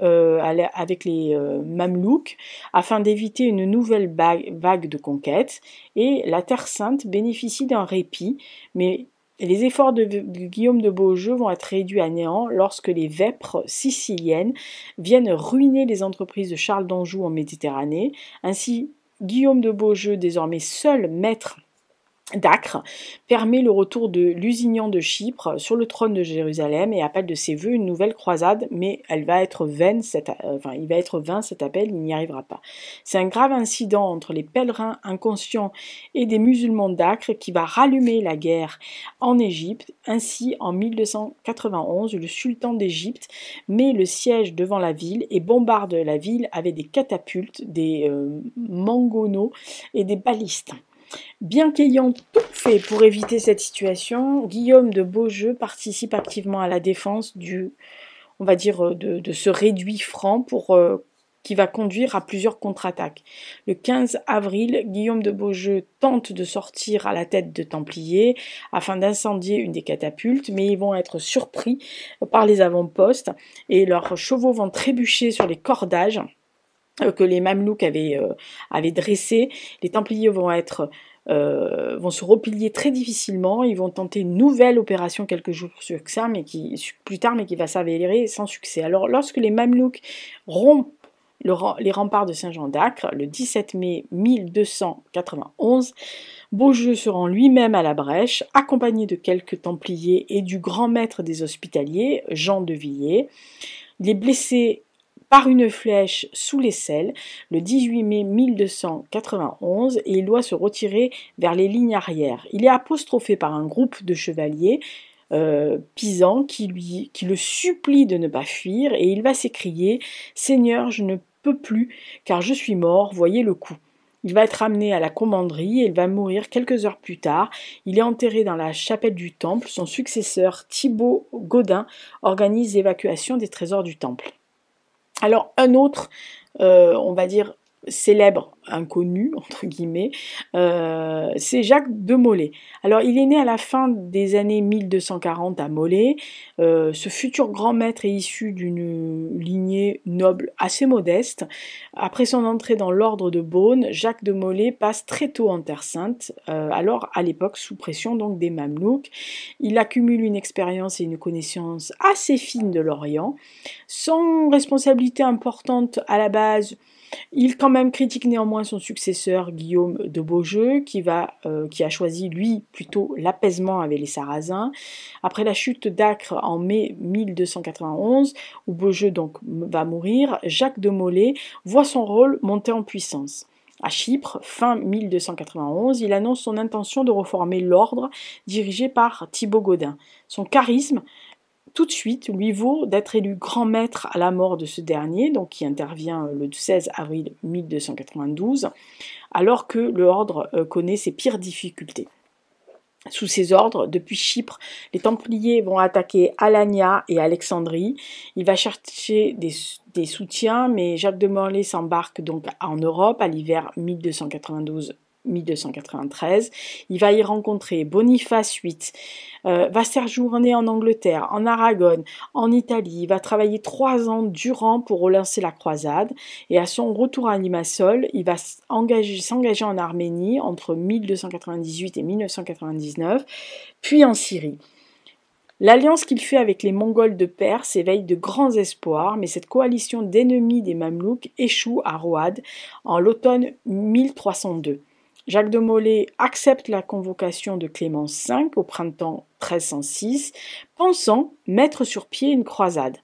avec les Mamelouks afin d'éviter une nouvelle vague de conquête et la Terre Sainte bénéficie d'un répit, mais les efforts de Guillaume de Beaujeu vont être réduits à néant lorsque les vêpres siciliennes viennent ruiner les entreprises de Charles d'Anjou en Méditerranée. Ainsi, Guillaume de Beaujeu, désormais seul maître d'Acre, permet le retour de Lusignan de Chypre sur le trône de Jérusalem et appelle de ses vœux une nouvelle croisade, mais il va être vain cet appel, il n'y arrivera pas. C'est un grave incident entre les pèlerins inconscients et des musulmans d'Acre qui va rallumer la guerre en Égypte. Ainsi, en 1291, le sultan d'Égypte met le siège devant la ville et bombarde la ville avec des catapultes, des mangonaux et des balistes. Bien qu'ayant tout fait pour éviter cette situation, Guillaume de Beaujeu participe activement à la défense de ce réduit franc qui va conduire à plusieurs contre-attaques. Le 15 avril, Guillaume de Beaujeu tente de sortir à la tête de Templiers afin d'incendier une des catapultes, mais ils vont être surpris par les avant-postes et leurs chevaux vont trébucher sur les cordages que les Mamelouks avaient dressés. Les Templiers vont se replier très difficilement. Ils vont tenter une nouvelle opération quelques jours plus tard, mais qui va s'avérer sans succès. Alors, lorsque les Mamelouks rompent les remparts de Saint-Jean d'Acre, le 17 mai 1291, Beaujeu se rend lui-même à la brèche, accompagné de quelques Templiers et du grand maître des Hospitaliers, Jean de Villiers. Il est blessé par une flèche sous l'aisselle le 18 mai 1291 et il doit se retirer vers les lignes arrières. Il est apostrophé par un groupe de chevaliers pisans qui le supplie de ne pas fuir et il va s'écrier « Seigneur, je ne peux plus car je suis mort, voyez le coup ». Il va être amené à la commanderie et il va mourir quelques heures plus tard. Il est enterré dans la chapelle du Temple. Son successeur, Thibaut Gaudin, organise l'évacuation des trésors du Temple. Alors un autre, célèbre inconnu, entre guillemets, c'est Jacques de Molay. Alors il est né à la fin des années 1240 à Molay. Ce futur grand maître est issu d'une lignée noble assez modeste. Après son entrée dans l'ordre de Beaune, Jacques de Molay passe très tôt en Terre Sainte, alors à l'époque sous pression donc des Mamelouks. Il accumule une expérience et une connaissance assez fine de l'Orient. Sans responsabilité importante à la base, il quand même critique néanmoins son successeur Guillaume de Beaujeu qui a choisi lui plutôt l'apaisement avec les Sarrasins. Après la chute d'Acre en mai 1291 où Beaujeu donc va mourir, Jacques de Molay voit son rôle monter en puissance. À Chypre, fin 1291, il annonce son intention de reformer l'ordre dirigé par Thibaut Gaudin. Son charisme tout de suite lui vaut d'être élu grand maître à la mort de ce dernier, donc qui intervient le 16 avril 1292, alors que l'ordre connaît ses pires difficultés. Sous ses ordres, depuis Chypre, les Templiers vont attaquer Alania et Alexandrie. Il va chercher des soutiens, mais Jacques de Molay s'embarque donc en Europe à l'hiver 1292-1293. Il va y rencontrer Boniface VIII, va séjourner en Angleterre, en Aragon, en Italie. Il va travailler 3 ans durant pour relancer la croisade. Et à son retour à Limassol, il va s'engager en Arménie entre 1298 et 1999, puis en Syrie. L'alliance qu'il fait avec les Mongols de Perse éveille de grands espoirs, mais cette coalition d'ennemis des Mamelouks échoue à Road en l'automne 1302. Jacques de Molay accepte la convocation de Clémence V au printemps 1306, pensant mettre sur pied une croisade.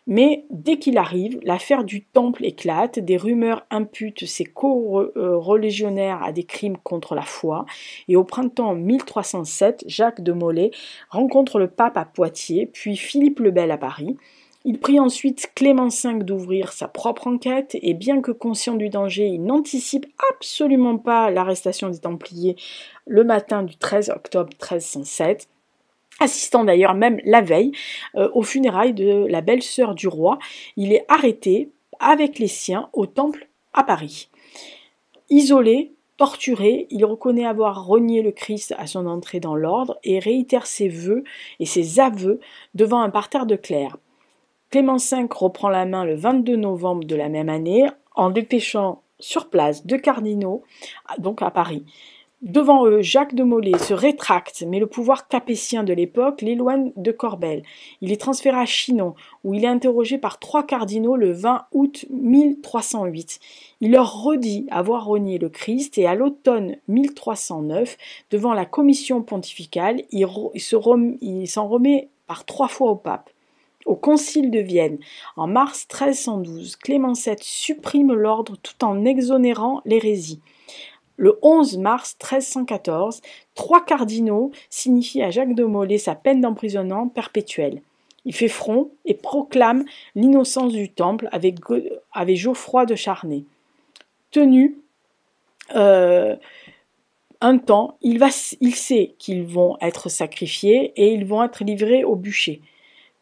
Mais dès qu'il arrive, l'affaire du Temple éclate, des rumeurs imputent ses co-religionnaires à des crimes contre la foi, et au printemps 1307, Jacques de Molay rencontre le pape à Poitiers, puis Philippe le Bel à Paris. Il prie ensuite Clément V d'ouvrir sa propre enquête, et bien que conscient du danger, il n'anticipe absolument pas l'arrestation des Templiers le matin du 13 octobre 1307, assistant d'ailleurs même la veille aux funérailles de la belle-sœur du roi. Il est arrêté avec les siens au Temple à Paris. Isolé, torturé, il reconnaît avoir renié le Christ à son entrée dans l'ordre et réitère ses vœux et ses aveux devant un parterre de clercs. Clément V reprend la main le 22 novembre de la même année en dépêchant sur place 2 cardinaux, donc à Paris. Devant eux, Jacques de Molay se rétracte, mais le pouvoir capétien de l'époque l'éloigne de Corbel. Il est transféré à Chinon, où il est interrogé par 3 cardinaux le 20 août 1308. Il leur redit avoir renié le Christ et à l'automne 1309, devant la commission pontificale, il s'en remet par 3 fois au pape. Au concile de Vienne, en mars 1312, Clément VII supprime l'ordre tout en exonérant l'hérésie. Le 11 mars 1314, 3 cardinaux signifient à Jacques de Molay sa peine d'emprisonnement perpétuelle. Il fait front et proclame l'innocence du Temple avec Geoffroy de Charnay. Tenu un temps, il sait qu'ils vont être sacrifiés et ils vont être livrés au bûcher.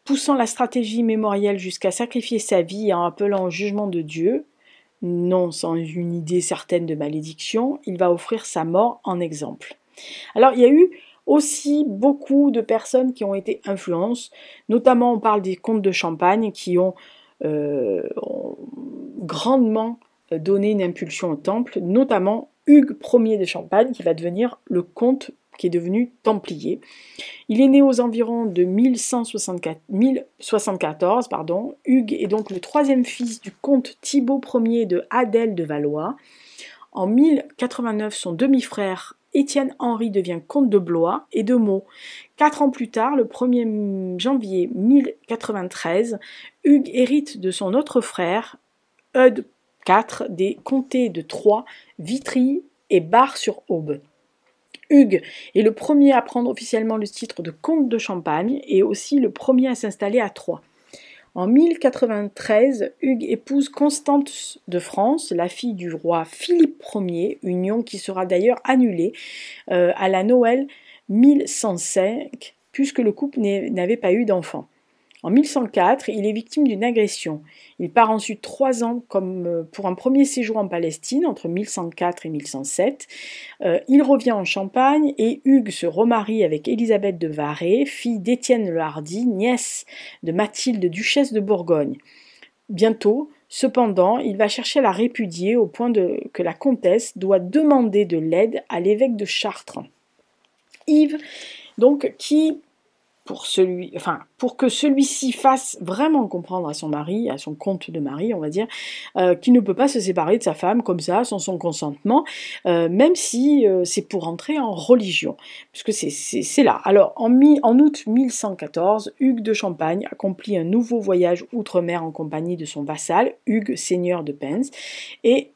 Poussant la stratégie mémorielle jusqu'à sacrifier sa vie en appelant au jugement de Dieu, non sans une idée certaine de malédiction, il va offrir sa mort en exemple. Alors il y a eu aussi beaucoup de personnes qui ont été influences, notamment on parle des comtes de Champagne qui ont grandement donné une impulsion au temple, notamment Hugues Ier de Champagne qui va devenir le comte qui est devenu templier. Il est né aux environs de 1074. Hugues est donc le 3e fils du comte Thibaut Ier de Adel de Valois. En 1089, son demi-frère Étienne-Henri devient comte de Blois et de Meaux. 4 ans plus tard, le 1er janvier 1093, Hugues hérite de son autre frère, Eudes IV, des comtés de Troyes, Vitry et Bar-sur-Aube. Hugues est le premier à prendre officiellement le titre de comte de Champagne et aussi le premier à s'installer à Troyes. En 1093, Hugues épouse Constance de France, la fille du roi Philippe Ier, union qui sera d'ailleurs annulée à la Noël 1105, puisque le couple n'avait pas eu d'enfant. En 1104, il est victime d'une agression. Il part ensuite 3 ans pour un premier séjour en Palestine, entre 1104 et 1107. Il revient en Champagne et Hugues se remarie avec Élisabeth de Varé, fille d'Étienne le Hardi, nièce de Mathilde, duchesse de Bourgogne. Bientôt, cependant, il va chercher à la répudier au point que la comtesse doit demander de l'aide à l'évêque de Chartres. Yves, donc, pour que celui-ci fasse vraiment comprendre à son mari, à son comte de mari, on va dire, qu'il ne peut pas se séparer de sa femme comme ça, sans son consentement, même si c'est pour entrer en religion, puisque c'est là. Alors, en août 1114, Hugues de Champagne accomplit un nouveau voyage outre-mer en compagnie de son vassal, Hugues, seigneur de Pens, et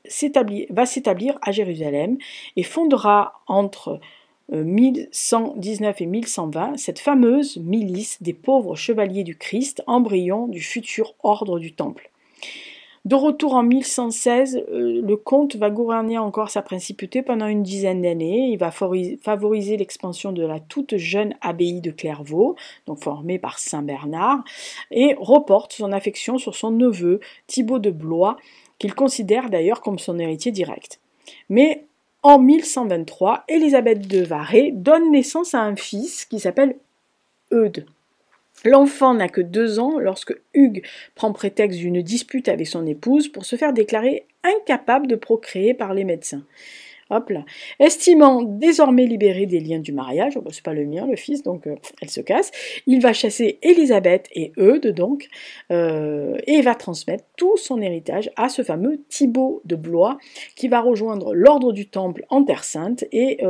va s'établir à Jérusalem, et fondera entre 1119 et 1120, cette fameuse milice des pauvres chevaliers du Christ, embryon du futur ordre du Temple. De retour en 1116, le comte va gouverner encore sa principauté pendant une dizaine d'années. Il va favoriser l'expansion de la toute jeune abbaye de Clairvaux, donc formée par Saint Bernard, et reporte son affection sur son neveu, Thibaut de Blois, qu'il considère d'ailleurs comme son héritier direct. Mais en 1123, Élisabeth de Varé donne naissance à un fils qui s'appelle Eudes. L'enfant n'a que 2 ans lorsque Hugues prend prétexte d'une dispute avec son épouse pour se faire déclarer incapable de procréer par les médecins. Hop là. Estimant désormais libéré des liens du mariage, oh, c'est pas le mien, le fils, donc elle se casse, il va chasser Élisabeth et Eudes, donc, et va transmettre tout son héritage à ce fameux Thibaut de Blois, qui va rejoindre l'ordre du Temple en Terre Sainte, et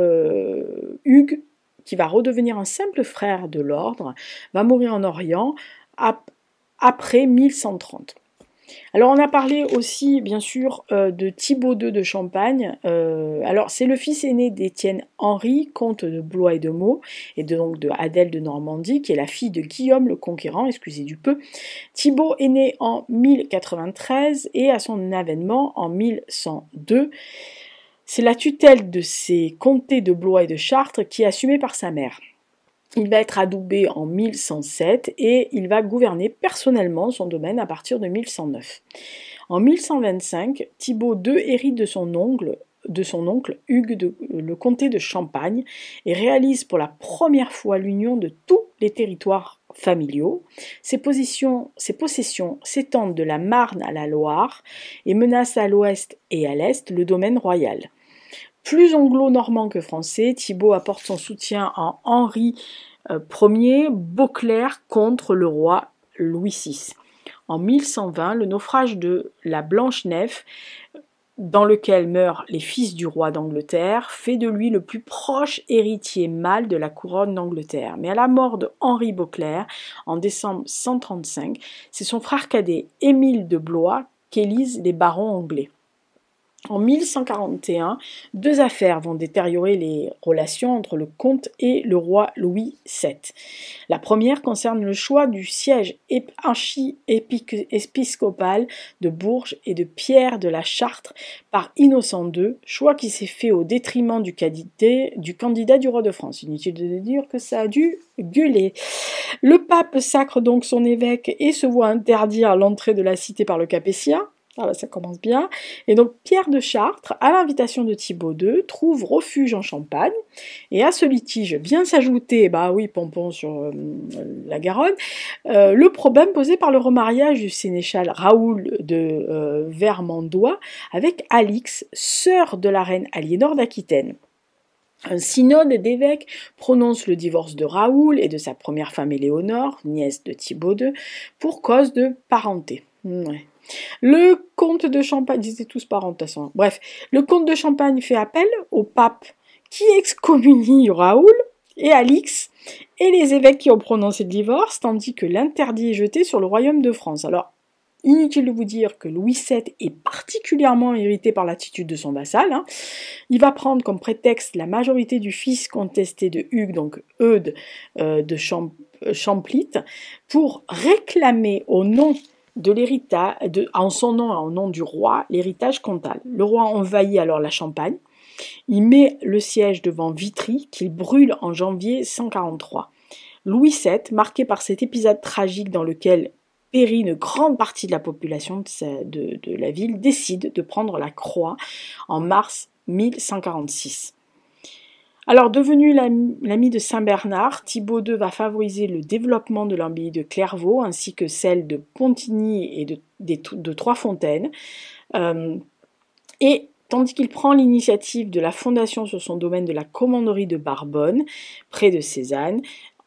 Hugues, qui va redevenir un simple frère de l'ordre, va mourir en Orient après 1130. Alors on a parlé aussi bien sûr de Thibaut II de Champagne. Alors c'est le fils aîné d'Étienne Henri, comte de Blois et de Meaux, et donc de Adèle de Normandie, qui est la fille de Guillaume le Conquérant, excusez du peu. Thibaut est né en 1093 et à son avènement en 1102. C'est la tutelle de ces comtés de Blois et de Chartres qui est assumée par sa mère. Il va être adoubé en 1107 et il va gouverner personnellement son domaine à partir de 1109. En 1125, Thibaut II hérite de son oncle Hugues le comté de Champagne et réalise pour la première fois l'union de tous les territoires familiaux. Ses possessions s'étendent de la Marne à la Loire et menacent à l'ouest et à l'est le domaine royal. Plus anglo-normand que français, Thibaut apporte son soutien à Henri Ier Beauclerc contre le roi Louis VI. En 1120, le naufrage de la Blanche-Nef, dans lequel meurent les fils du roi d'Angleterre, fait de lui le plus proche héritier mâle de la couronne d'Angleterre. Mais à la mort de Henri Beauclerc, en décembre 135, c'est son frère cadet, Émile de Blois, qu'élisent les barons anglais. En 1141, 2 affaires vont détériorer les relations entre le comte et le roi Louis VII. La première concerne le choix du siège archi-épiscopal de Bourges et de Pierre de la Châtre par Innocent II, choix qui s'est fait au détriment du candidat du roi de France. Inutile de dire que ça a dû gueuler. Le pape sacre donc son évêque et se voit interdire l'entrée de la cité par le Capétien. Ah bah ça commence bien. Et donc Pierre de Chartres, à l'invitation de Thibaut II, trouve refuge en Champagne. Et à ce litige vient s'ajouter, bah oui, pompon sur la Garonne, le problème posé par le remariage du sénéchal Raoul de Vermandois avec Alix, sœur de la reine Aliénor d'Aquitaine. Un synode d'évêques prononce le divorce de Raoul et de sa première femme Éléonore, nièce de Thibaut II, pour cause de parenté. Ouais. Le comte de Champagne, ils étaient tous parents de toute façon. Bref, le comte de Champagne fait appel au pape qui excommunie Raoul et Alix et les évêques qui ont prononcé le divorce, tandis que l'interdit est jeté sur le royaume de France. Alors, inutile de vous dire que Louis VII est particulièrement irrité par l'attitude de son vassal. Il va prendre comme prétexte la majorité du fils contesté de Hugues, donc Eudes de Champlitte, pour réclamer au nom de l'héritage, en son nom et en nom du roi, l'héritage comtal. Le roi envahit alors la Champagne. Il met le siège devant Vitry, qu'il brûle en janvier 143. Louis VII, marqué par cet épisode tragique dans lequel périt une grande partie de la population de la ville, décide de prendre la croix en mars 1146. Alors, devenu l'ami de Saint-Bernard, Thibaut II va favoriser le développement de l'abbaye de Clairvaux ainsi que celle de Pontigny et de Trois-Fontaines. Et tandis qu'il prend l'initiative de la fondation sur son domaine de la commanderie de Barbonne, près de Cézanne,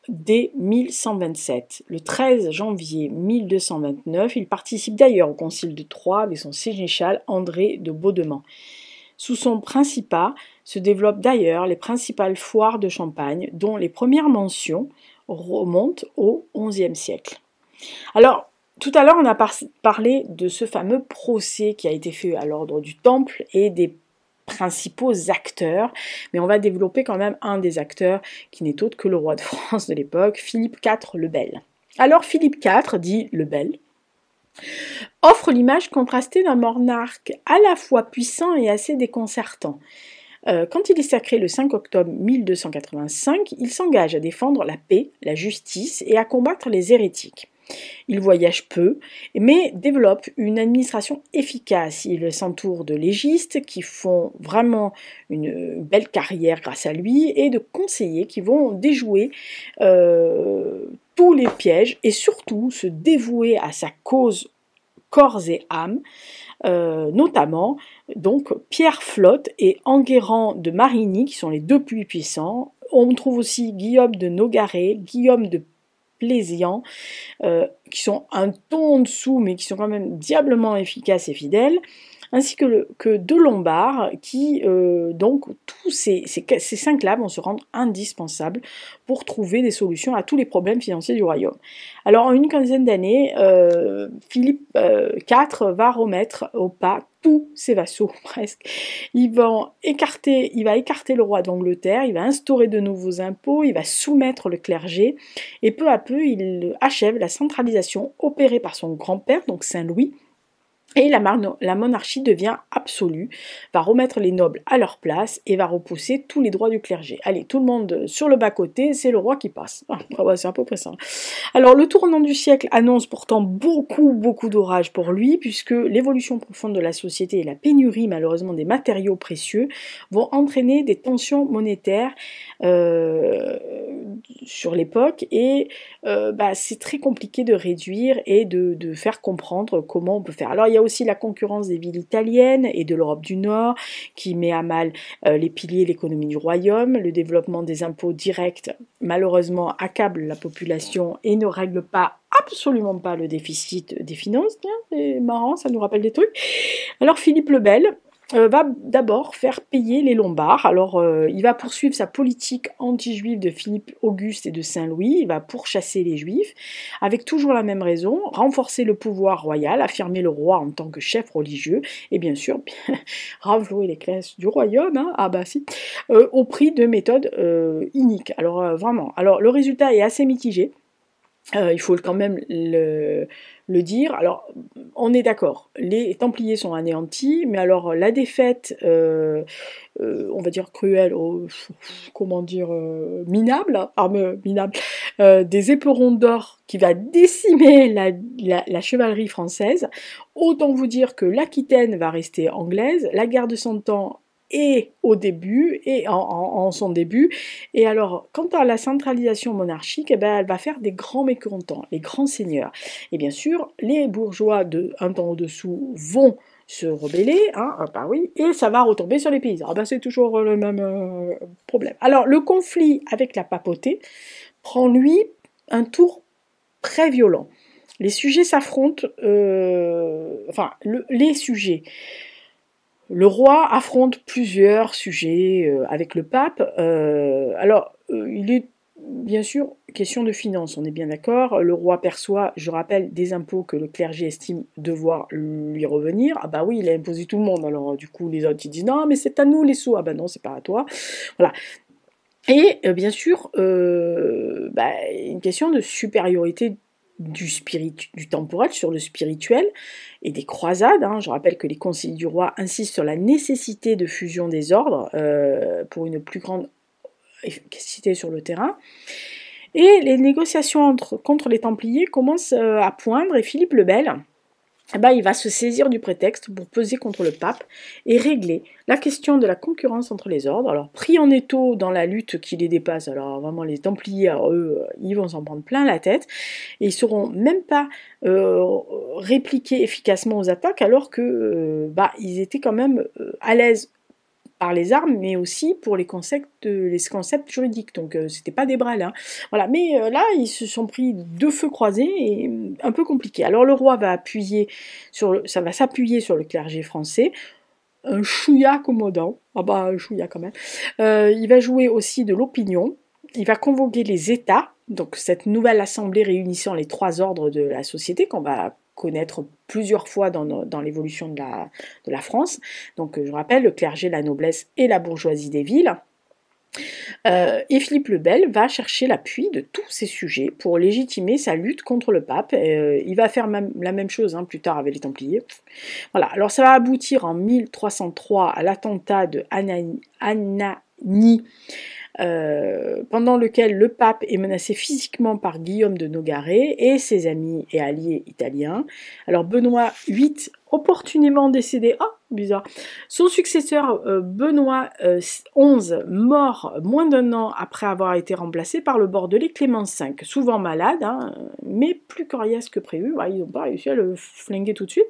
dès 1127. Le 13 janvier 1229, il participe d'ailleurs au concile de Troyes avec son sénéchal André de Baudement. Sous son principat se développent d'ailleurs les principales foires de Champagne, dont les premières mentions remontent au XIe siècle. Alors, tout à l'heure, on a parlé de ce fameux procès qui a été fait à l'ordre du Temple et des principaux acteurs, mais on va développer quand même un des acteurs qui n'est autre que le roi de France de l'époque, Philippe IV le Bel. Alors Philippe IV, dit le Bel, offre l'image contrastée d'un monarque à la fois puissant et assez déconcertant. Quand il est sacré le 5 octobre 1285, il s'engage à défendre la paix, la justice et à combattre les hérétiques. Il voyage peu, mais développe une administration efficace. Il s'entoure de légistes qui font vraiment une belle carrière grâce à lui et de conseillers qui vont déjouer tous les pièges et surtout se dévouer à sa cause corps et âme, notamment donc Pierre Flotte et Enguerrand de Marigny qui sont les deux plus puissants. On trouve aussi Guillaume de Nogaret, Guillaume de Plézian, qui sont un ton en dessous, mais qui sont quand même diablement efficaces et fidèles, ainsi que de Lombard, qui, donc, tous ces 5-là vont se rendre indispensables pour trouver des solutions à tous les problèmes financiers du royaume. Alors, en une quinzaine d'années, Philippe IV va remettre au pas tous ses vassaux, presque. Il va écarter le roi d'Angleterre, il va instaurer de nouveaux impôts, il va soumettre le clergé, et peu à peu, il achève la centralisation opérée par son grand-père, donc Saint-Louis, et la monarchie devient absolue, va remettre les nobles à leur place et va repousser tous les droits du clergé. Allez, tout le monde sur le bas-côté, c'est le roi qui passe. C'est à peu près ça. Alors, le tournant du siècle annonce pourtant beaucoup d'orages pour lui, puisque l'évolution profonde de la société et la pénurie, malheureusement, des matériaux précieux vont entraîner des tensions monétaires sur l'époque, et c'est très compliqué de réduire et de faire comprendre comment on peut faire. Alors, il y a aussi la concurrence des villes italiennes et de l'Europe du Nord qui met à mal les piliers de l'économie du royaume. Le développement des impôts directs, malheureusement, accable la population et ne règle absolument pas le déficit des finances. Tiens, c'est marrant, ça nous rappelle des trucs. Alors Philippe le Bel va d'abord faire payer les Lombards. Alors, il va poursuivre sa politique anti-juive de Philippe Auguste et de Saint-Louis. Il va pourchasser les Juifs, avec toujours la même raison, renforcer le pouvoir royal, affirmer le roi en tant que chef religieux, et bien sûr, renflouer les classes du royaume, au prix de méthodes iniques. Alors, vraiment. Alors, le résultat est assez mitigé. Il faut quand même le dire. Alors, on est d'accord, les Templiers sont anéantis, mais alors la défaite, on va dire cruelle, minable, des éperons d'or qui va décimer la chevalerie française. Autant vous dire que l'Aquitaine va rester anglaise, la guerre de Cent Ans et au début, et en son début. Et alors, quant à la centralisation monarchique, elle va faire des grands mécontents, les grands seigneurs. Et bien sûr, les bourgeois un temps au-dessous vont se rebeller, et ça va retomber sur les paysans. C'est toujours le même problème. Alors, le conflit avec la papauté prend, lui, un tour très violent. Les sujets s'affrontent, les sujets. Le roi affronte plusieurs sujets avec le pape. Il est bien sûr question de finances, on est bien d'accord. Le roi perçoit, je rappelle, des impôts que le clergé estime devoir lui revenir. Oui, il a imposé tout le monde. Alors du coup, les autres ils disent non, mais c'est à nous les sous. Non, c'est pas à toi. Voilà. Et bien sûr, une question de supériorité du temporel sur le spirituel et des croisades. Je rappelle que les concilies du roi insistent sur la nécessité de fusion des ordres pour une plus grande efficacité sur le terrain. Et les négociations contre les Templiers commencent à poindre, et Philippe le Bel, eh ben, il va se saisir du prétexte pour peser contre le pape et régler la question de la concurrence entre les ordres. Alors, pris en étau dans la lutte qui les dépasse, alors vraiment les Templiers, alors, eux, ils vont s'en prendre plein la tête, et ils ne sauront même pas répliquer efficacement aux attaques, alors que ils étaient quand même à l'aise par les armes, mais aussi pour les concepts juridiques. Donc c'était pas des brels. Hein. Voilà. Mais là, ils se sont pris deux feux croisés et un peu compliqué. Alors le roi va ça va s'appuyer sur le clergé français, un chouïa commodant. Ah bah un chouïa quand même. Il va jouer aussi de l'opinion. Il va convoquer les États, donc cette nouvelle assemblée réunissant les trois ordres de la société qu'on va connaître plusieurs fois dans l'évolution de la France. Donc je rappelle, le clergé, la noblesse et la bourgeoisie des villes. Et Philippe le Bel va chercher l'appui de tous ces sujets pour légitimer sa lutte contre le pape. Il va faire la même chose plus tard avec les Templiers. Voilà. Alors ça va aboutir en 1303 à l'attentat de Anagni, pendant lequel le pape est menacé physiquement par Guillaume de Nogaret et ses amis et alliés italiens. Alors Benoît VIII, opportunément décédé, bizarre, son successeur Benoît XI, mort moins d'un an après avoir été remplacé par le bordelais Clément V, souvent malade, mais plus coriace que prévu. Ils n'ont pas réussi à le flinguer tout de suite.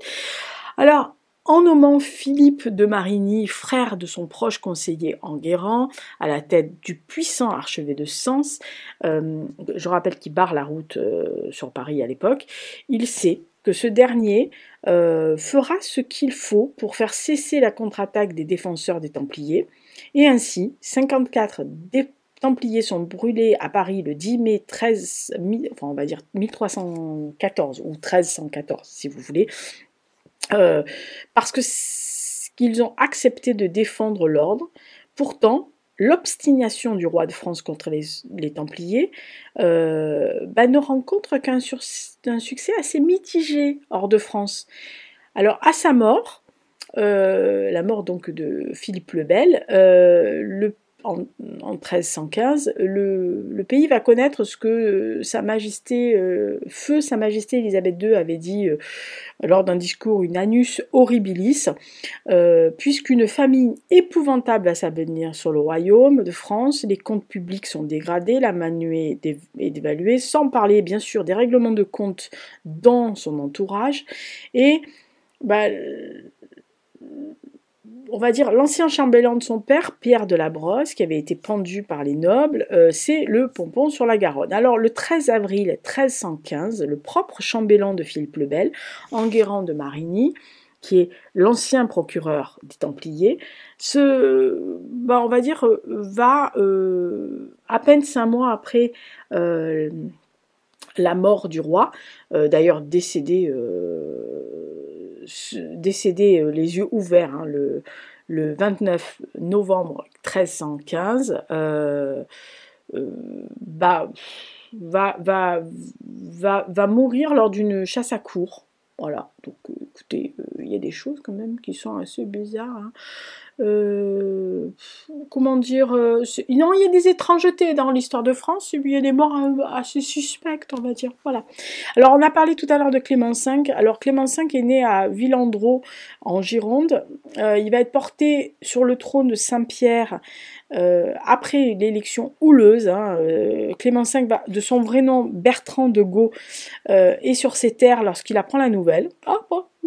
Alors, en nommant Philippe de Marigny, frère de son proche conseiller Enguerrand, à la tête du puissant archevet de Sens, je rappelle qu'il barre la route sur Paris à l'époque, il sait que ce dernier fera ce qu'il faut pour faire cesser la contre-attaque des défenseurs des Templiers, et ainsi 54 Templiers sont brûlés à Paris le 10 mai 1314 ou 1314 si vous voulez, parce qu'ils ont accepté de défendre l'ordre. Pourtant, l'obstination du roi de France contre les Templiers ne rencontre qu'un succès assez mitigé hors de France. Alors, à sa mort, la mort donc de Philippe le Bel, en 1315, le pays va connaître ce que Feu Sa Majesté Élisabeth II avait dit lors d'un discours, une annus horribilis, puisqu'une famine épouvantable va s'avenir sur le royaume de France, les comptes publics sont dégradés, la monnaie est dévaluée, sans parler bien sûr des règlements de comptes dans son entourage, et on va dire l'ancien chambellan de son père, Pierre de la Brosse, qui avait été pendu par les nobles, c'est le pompon sur la Garonne. Alors le 13 avril 1315, le propre chambellan de Philippe le Bel, Enguerrand de Marigny, qui est l'ancien procureur des Templiers, on va dire, va à peine 5 mois après la mort du roi, d'ailleurs décédé les yeux ouverts, le 29 novembre 1315, va mourir lors d'une chasse à courre. Voilà, donc écoutez, il y a des choses quand même qui sont assez bizarres. Comment dire, non, il y a des étrangetés dans l'histoire de France, et puis il y a des morts assez suspectes, on va dire. Voilà. Alors, on a parlé tout à l'heure de Clément V. Alors, Clément V est né à Villandreau, en Gironde. Il va être porté sur le trône de Saint-Pierre après l'élection houleuse. Clément V, de son vrai nom Bertrand de Gaulle, est sur ses terres lorsqu'il apprend la nouvelle.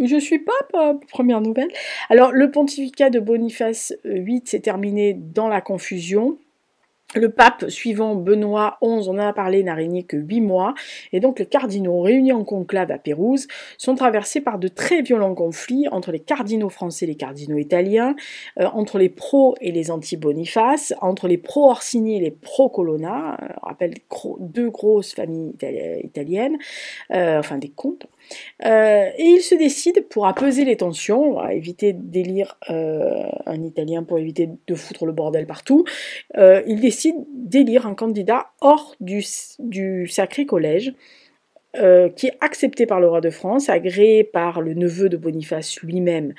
Je suis pape, première nouvelle. Alors, le pontificat de Boniface VIII s'est terminé dans la confusion. Le pape suivant Benoît XI, on en a parlé, n'a régné que 8 mois, et donc les cardinaux réunis en conclave à Pérouse sont traversés par de très violents conflits entre les cardinaux français et les cardinaux italiens, entre les pros et les anti-Boniface, entre les pro-Orsini et les pro-Colonna, on rappelle deux grosses familles italiennes, enfin des comtes. Et il se décide, pour apaiser les tensions, à éviter d'élire un Italien, pour éviter de foutre le bordel partout, il décide d'élire un candidat hors du Sacré Collège, qui est accepté par le roi de France, agréé par le neveu de Boniface lui-même,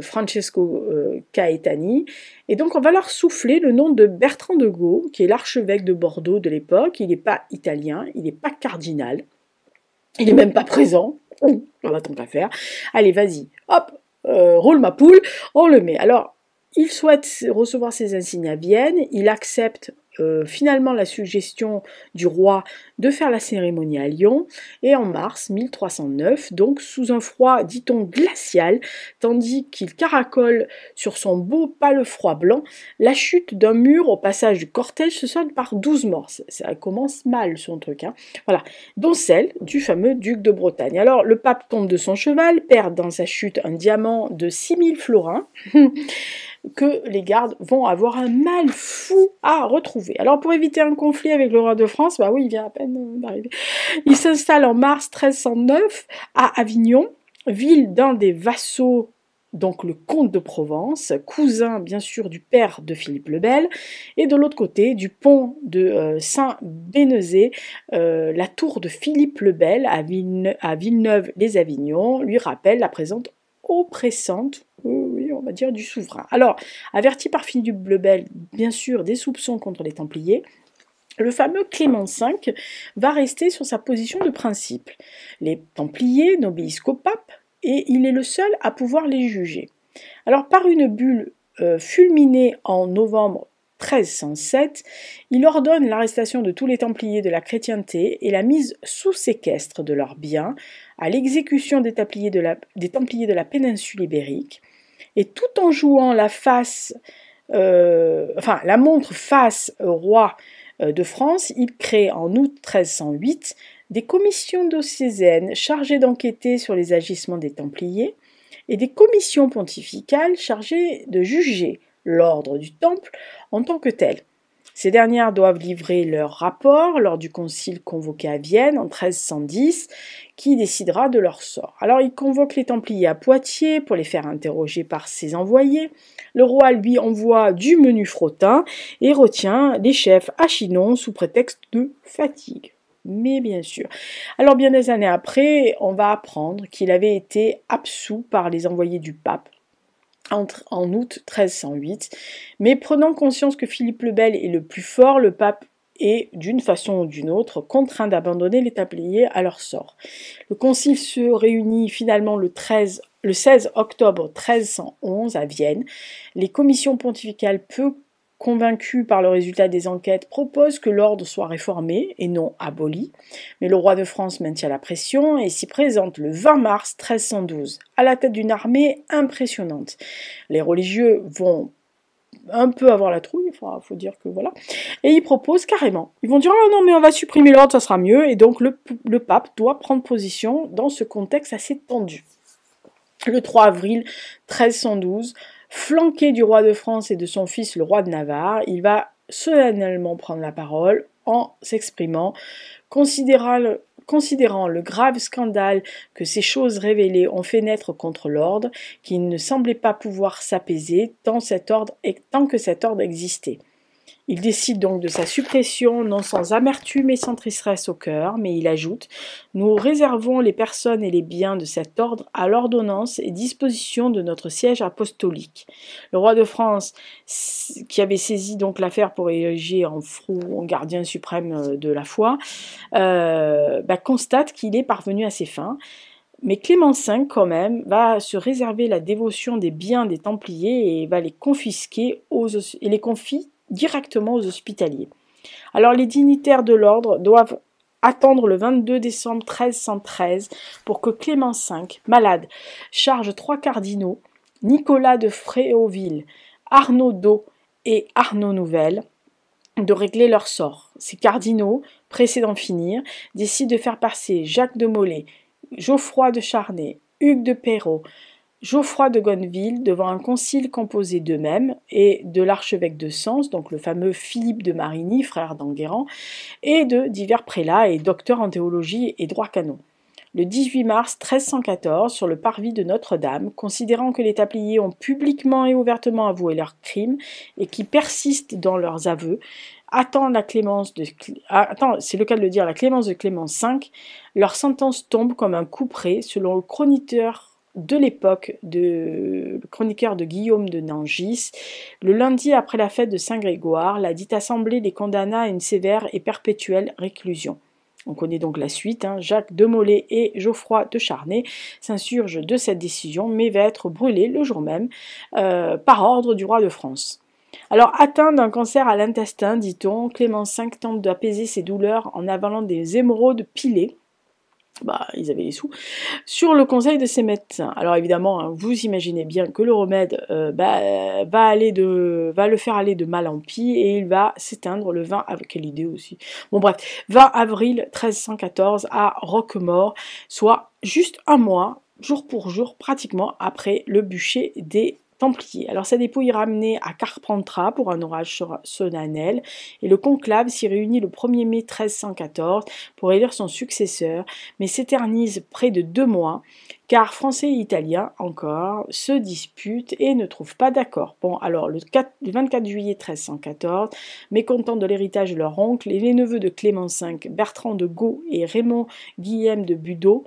Francesco Caetani. Et donc on va leur souffler le nom de Bertrand de Gaulle, qui est l'archevêque de Bordeaux de l'époque. Il n'est pas italien, il n'est pas cardinal, il n'est même pas présent. On va tant qu'à faire. Allez, vas-y, hop, roule ma poule, on le met. Alors, il souhaite recevoir ses insignes à Vienne, il accepte finalement la suggestion du roi de faire la cérémonie à Lyon, et en mars 1309, donc sous un froid, dit-on, glacial, tandis qu'il caracole sur son beau palefroid blanc, la chute d'un mur au passage du cortège se solde par 12 morts. Ça commence mal son truc, hein. Voilà, dont celle du fameux duc de Bretagne. Alors le pape tombe de son cheval, perd dans sa chute un diamant de 6000 florins, que les gardes vont avoir un mal fou à retrouver. Alors pour éviter un conflit avec le roi de France, bah oui, il vient à peine d'arriver, il s'installe en mars 1309 à Avignon, ville d'un des vassaux, donc le comte de Provence, cousin bien sûr du père de Philippe le Bel, et de l'autre côté du pont de Saint-Bénézet, la tour de Philippe le Bel à Villeneuve-les-Avignon lui rappelle la présence oppressante, oui, on va dire, du souverain. Alors, averti par Philippe le Bel, bien sûr, des soupçons contre les Templiers, le fameux Clément V va rester sur sa position de principe. Les Templiers n'obéissent qu'au pape et il est le seul à pouvoir les juger. Alors, par une bulle fulminée en novembre 1307, il ordonne l'arrestation de tous les Templiers de la chrétienté et la mise sous séquestre de leurs biens, à l'exécution des Templiers de la péninsule ibérique, et tout en jouant la montre face au roi de France, il crée en août 1308 des commissions diocésaines chargées d'enquêter sur les agissements des Templiers et des commissions pontificales chargées de juger l'ordre du Temple en tant que tel. Ces dernières doivent livrer leur rapport lors du concile convoqué à Vienne en 1310, qui décidera de leur sort. Alors il convoque les Templiers à Poitiers pour les faire interroger par ses envoyés. Le roi lui envoie du menu frottin et retient les chefs à Chinon sous prétexte de fatigue. Mais bien sûr. Alors bien des années après, on va apprendre qu'il avait été absous par les envoyés du pape en août 1308, mais prenant conscience que Philippe le Bel est le plus fort, le pape est, d'une façon ou d'une autre, contraint d'abandonner les Templiers à leur sort. Le concile se réunit finalement le 16 octobre 1311 à Vienne. Les commissions pontificales peu convaincu par le résultat des enquêtes, propose que l'ordre soit réformé et non aboli, mais le roi de France maintient la pression et s'y présente le 20 mars 1312, à la tête d'une armée impressionnante. Les religieux vont un peu avoir la trouille, il faut dire que voilà, et ils proposent carrément, ils vont dire « Oh non mais on va supprimer l'ordre, ça sera mieux », et donc le pape doit prendre position dans ce contexte assez tendu. Le 3 avril 1312, flanqué du roi de France et de son fils le roi de Navarre, il va solennellement prendre la parole en s'exprimant, considérant le grave scandale que ces choses révélées ont fait naître contre l'ordre, qui ne semblait pas pouvoir s'apaiser tant que cet ordre existait. Il décide donc de sa suppression, non sans amertume et sans tristesse au cœur, mais il ajoute « Nous réservons les personnes et les biens de cet ordre à l'ordonnance et disposition de notre siège apostolique. » Le roi de France, qui avait saisi donc l'affaire pour ériger en gardien suprême de la foi, constate qu'il est parvenu à ses fins. Mais Clément V, quand même, va se réserver la dévotion des biens des Templiers et va les confisquer et les confie directement aux hospitaliers. Alors les dignitaires de l'ordre doivent attendre le 22 décembre 1313 pour que Clément V, malade, charge 3 cardinaux, Nicolas de Fréauville, Arnaud d'Au et Arnaud Nouvel, de régler leur sort. Ces cardinaux, pressés d'en finir, décident de faire passer Jacques de Molay, Geoffroy de Charnay, Hugues de Perrot, Geoffroy de Gonneville devant un concile composé d'eux-mêmes et de l'archevêque de Sens, donc le fameux Philippe de Marigny, frère d'Enguerrand, et de divers prélats et docteurs en théologie et droit canon. Le 18 mars 1314, sur le parvis de Notre-Dame, considérant que les Templiers ont publiquement et ouvertement avoué leurs crimes et qui persistent dans leurs aveux, attend la clémence de c'est le cas de le dire, la clémence de Clément V, leur sentence tombe comme un coup près, selon le chroniqueur de l'époque, le chroniqueur de Guillaume de Nangis. Le lundi après la fête de Saint-Grégoire, la dite assemblée les condamna à une sévère et perpétuelle réclusion. On connaît donc la suite, Jacques de Molay et Geoffroy de Charnay s'insurgent de cette décision, mais va être brûlé le jour même par ordre du roi de France. Alors, atteint d'un cancer à l'intestin, dit-on, Clément V tente d'apaiser ses douleurs en avalant des émeraudes pilées. Ils avaient les sous, sur le conseil de ses médecins. Alors évidemment, vous imaginez bien que le remède va le faire aller de mal en pis et il va s'éteindre le 20 avril. Quelle idée aussi. Bon bref, 20 avril 1314 à Roquemaure, soit juste un mois, jour pour jour, pratiquement après le bûcher des Templiers. Alors sa dépouille est ramenée à Carpentras pour un orage solennel et le conclave s'y réunit le 1er mai 1314 pour élire son successeur, mais s'éternise près de 2 mois car Français et Italiens encore se disputent et ne trouvent pas d'accord. Bon, alors le 24 juillet 1314, mécontents de l'héritage de leur oncle, et les neveux de Clément V, Bertrand de Gaulle et Raymond Guillem de Budeau,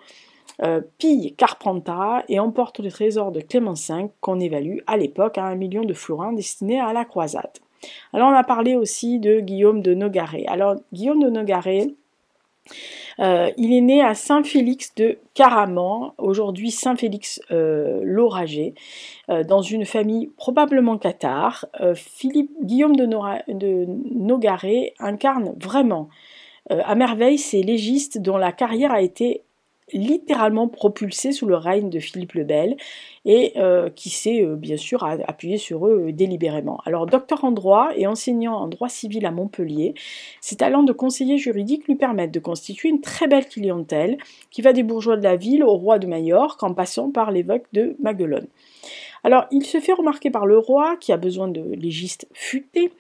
pille Carpentras et emporte le trésor de Clément V qu'on évalue à l'époque à 1 million de florins destinés à la croisade. Alors on a parlé aussi de Guillaume de Nogaret. Alors Guillaume de Nogaret, il est né à Saint-Félix de Caraman, aujourd'hui Saint-Félix-Lauragais, dans une famille probablement cathare. Guillaume de Nogaret incarne vraiment à merveille ces légistes dont la carrière a été littéralement propulsé sous le règne de Philippe le Bel et qui s'est bien sûr appuyé sur eux délibérément. Alors docteur en droit et enseignant en droit civil à Montpellier, ses talents de conseiller juridique lui permettent de constituer une très belle clientèle qui va des bourgeois de la ville au roi de Majorque en passant par l'évêque de Maguelone. Alors il se fait remarquer par le roi qui a besoin de légistes futés.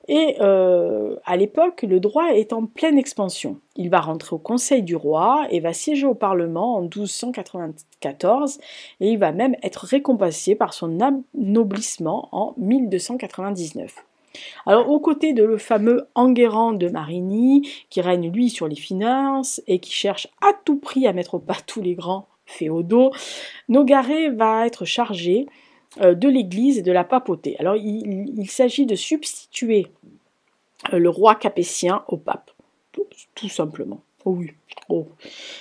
Et à l'époque, le droit est en pleine expansion. Il va rentrer au conseil du roi et va siéger au Parlement en 1294 et il va même être récompensé par son anoblissement en 1299. Alors aux côtés de le fameux Enguerrand de Marigny, qui règne lui sur les finances et qui cherche à tout prix à mettre au pas tous les grands féodaux, Nogaret va être chargé de l'Église et de la papauté. Alors il s'agit de substituer le roi capétien au pape, tout simplement. Oh oui. Oh.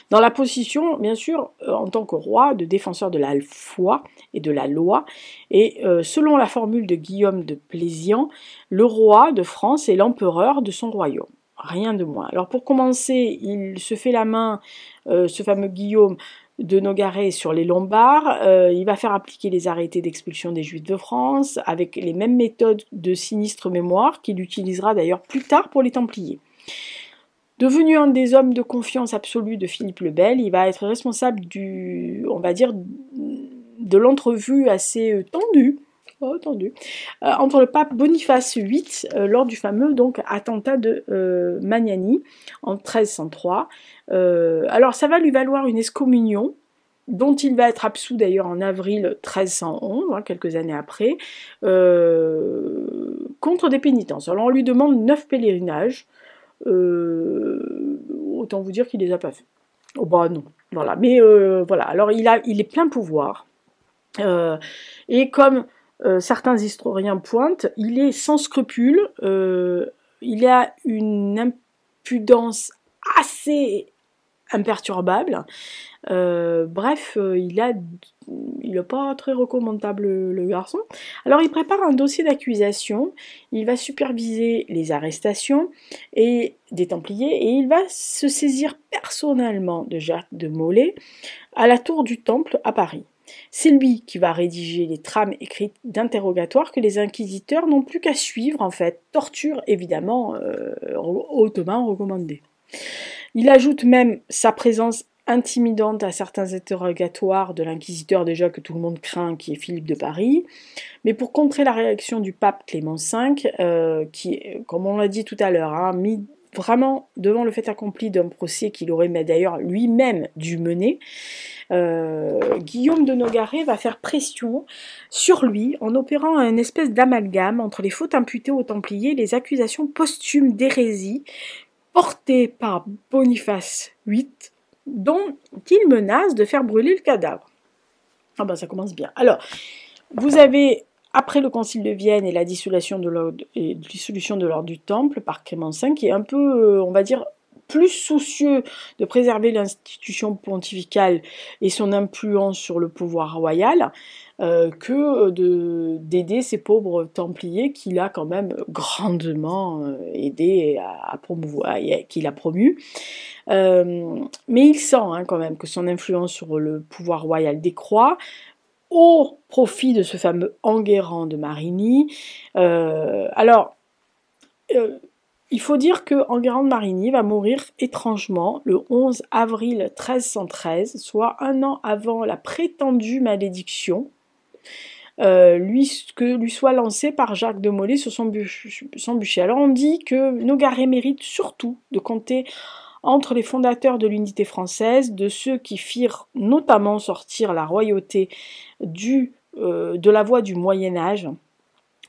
Dans la position, bien sûr, en tant que roi, de défenseur de la foi et de la loi, et selon la formule de Guillaume de Plézian, le roi de France est l'empereur de son royaume. Rien de moins. Alors pour commencer, il se fait la main, ce fameux Guillaume, de Nogaret sur les Lombards, il va faire appliquer les arrêtés d'expulsion des Juifs de France avec les mêmes méthodes de sinistre mémoire qu'il utilisera d'ailleurs plus tard pour les Templiers. Devenu un des hommes de confiance absolue de Philippe le Bel, il va être responsable de l'entrevue assez tendue entre le pape Boniface VIII lors du fameux attentat de Magnani en 1303. Alors ça va lui valoir une excommunion dont il va être absous d'ailleurs en avril 1311, quelques années après, contre des pénitences. Alors on lui demande 9 pèlerinages, autant vous dire qu'il les a pas fait. Oh bah non, voilà. Mais voilà, alors il est plein pouvoir, et comme certains historiens pointent, il est sans scrupules, il a une impudence assez imperturbable. Bref, il est pas très recommandable le garçon. Alors il prépare un dossier d'accusation, il va superviser les arrestations et des Templiers et il va se saisir personnellement de Jacques de Molay à la tour du Temple à Paris. C'est lui qui va rédiger les trames écrites d'interrogatoire que les inquisiteurs n'ont plus qu'à suivre en fait. Torture évidemment hautement recommandée. Il ajoute même sa présence intimidante à certains interrogatoires de l'inquisiteur déjà que tout le monde craint, qui est Philippe de Paris. Mais pour contrer la réaction du pape Clément V, qui, comme on l'a dit tout à l'heure, mis vraiment devant le fait accompli d'un procès qu'il aurait d'ailleurs lui-même dû mener, Guillaume de Nogaret va faire pression sur lui en opérant une espèce d'amalgame entre les fautes imputées aux Templiers et les accusations posthumes d'hérésie portées par Boniface VIII, dont il menace de faire brûler le cadavre. Ah ben ça commence bien. Alors, vous avez, après le Concile de Vienne et la dissolution de l'ordre du Temple par Clément V, qui est un peu, on va dire, plus soucieux de préserver l'institution pontificale et son influence sur le pouvoir royal, que d'aider ces pauvres Templiers qu'il a quand même grandement aidé à promouvoir, qu'il a promu. Mais il sent quand même que son influence sur le pouvoir royal décroît, au profit de ce fameux Enguerrand de Marigny. Il faut dire que Enguerrand de Marigny va mourir étrangement le 11 avril 1313, soit un an avant la prétendue malédiction que lui soit lancée par Jacques de Molay sur son bûcher. Alors on dit que Nogaret mérite surtout de compter entre les fondateurs de l'unité française, de ceux qui firent notamment sortir la royauté de la voie du Moyen-Âge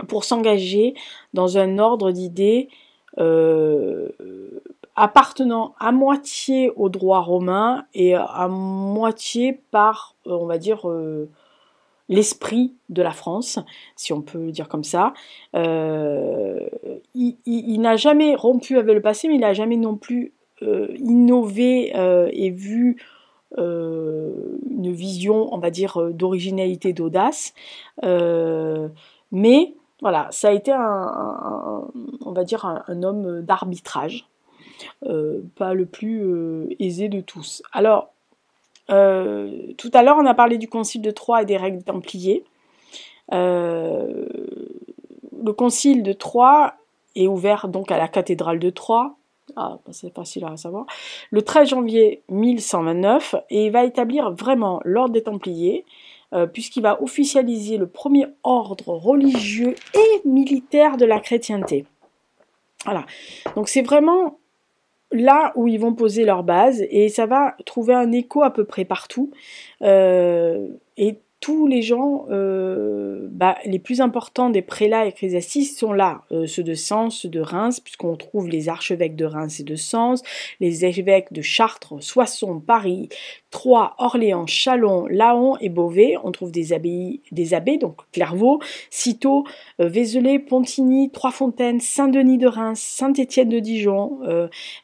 pour s'engager dans un ordre d'idées appartenant à moitié au droit romain et à moitié par, on va dire, l'esprit de la France, si on peut le dire comme ça. Il n'a jamais rompu avec le passé, mais il n'a jamais non plus innové et vu une vision, on va dire, d'originalité, d'audace. Mais voilà, ça a été on va dire un homme d'arbitrage, pas le plus aisé de tous. Alors, tout à l'heure, on a parlé du Concile de Troyes et des règles templiers. Le Concile de Troyes est ouvert donc à la cathédrale de Troyes. Ah, c'est facile à savoir. Le 13 janvier 1129, et il va établir vraiment l'ordre des Templiers, puisqu'il va officialiser le premier ordre religieux et militaire de la chrétienté. Voilà. Donc c'est vraiment là où ils vont poser leur base, et ça va trouver un écho à peu près partout. Et tous les gens les plus importants des prélats ecclésiastiques sont là, ceux de Sens, ceux de Reims, puisqu'on trouve les archevêques de Reims et de Sens, les évêques de Chartres, Soissons, Paris, Troyes, Orléans, Châlons, Laon et Beauvais. On trouve des abbés, donc Clairvaux, Cîteaux, Vézelay, Pontigny, Trois-Fontaines, Saint-Denis de Reims, Saint-Étienne de Dijon,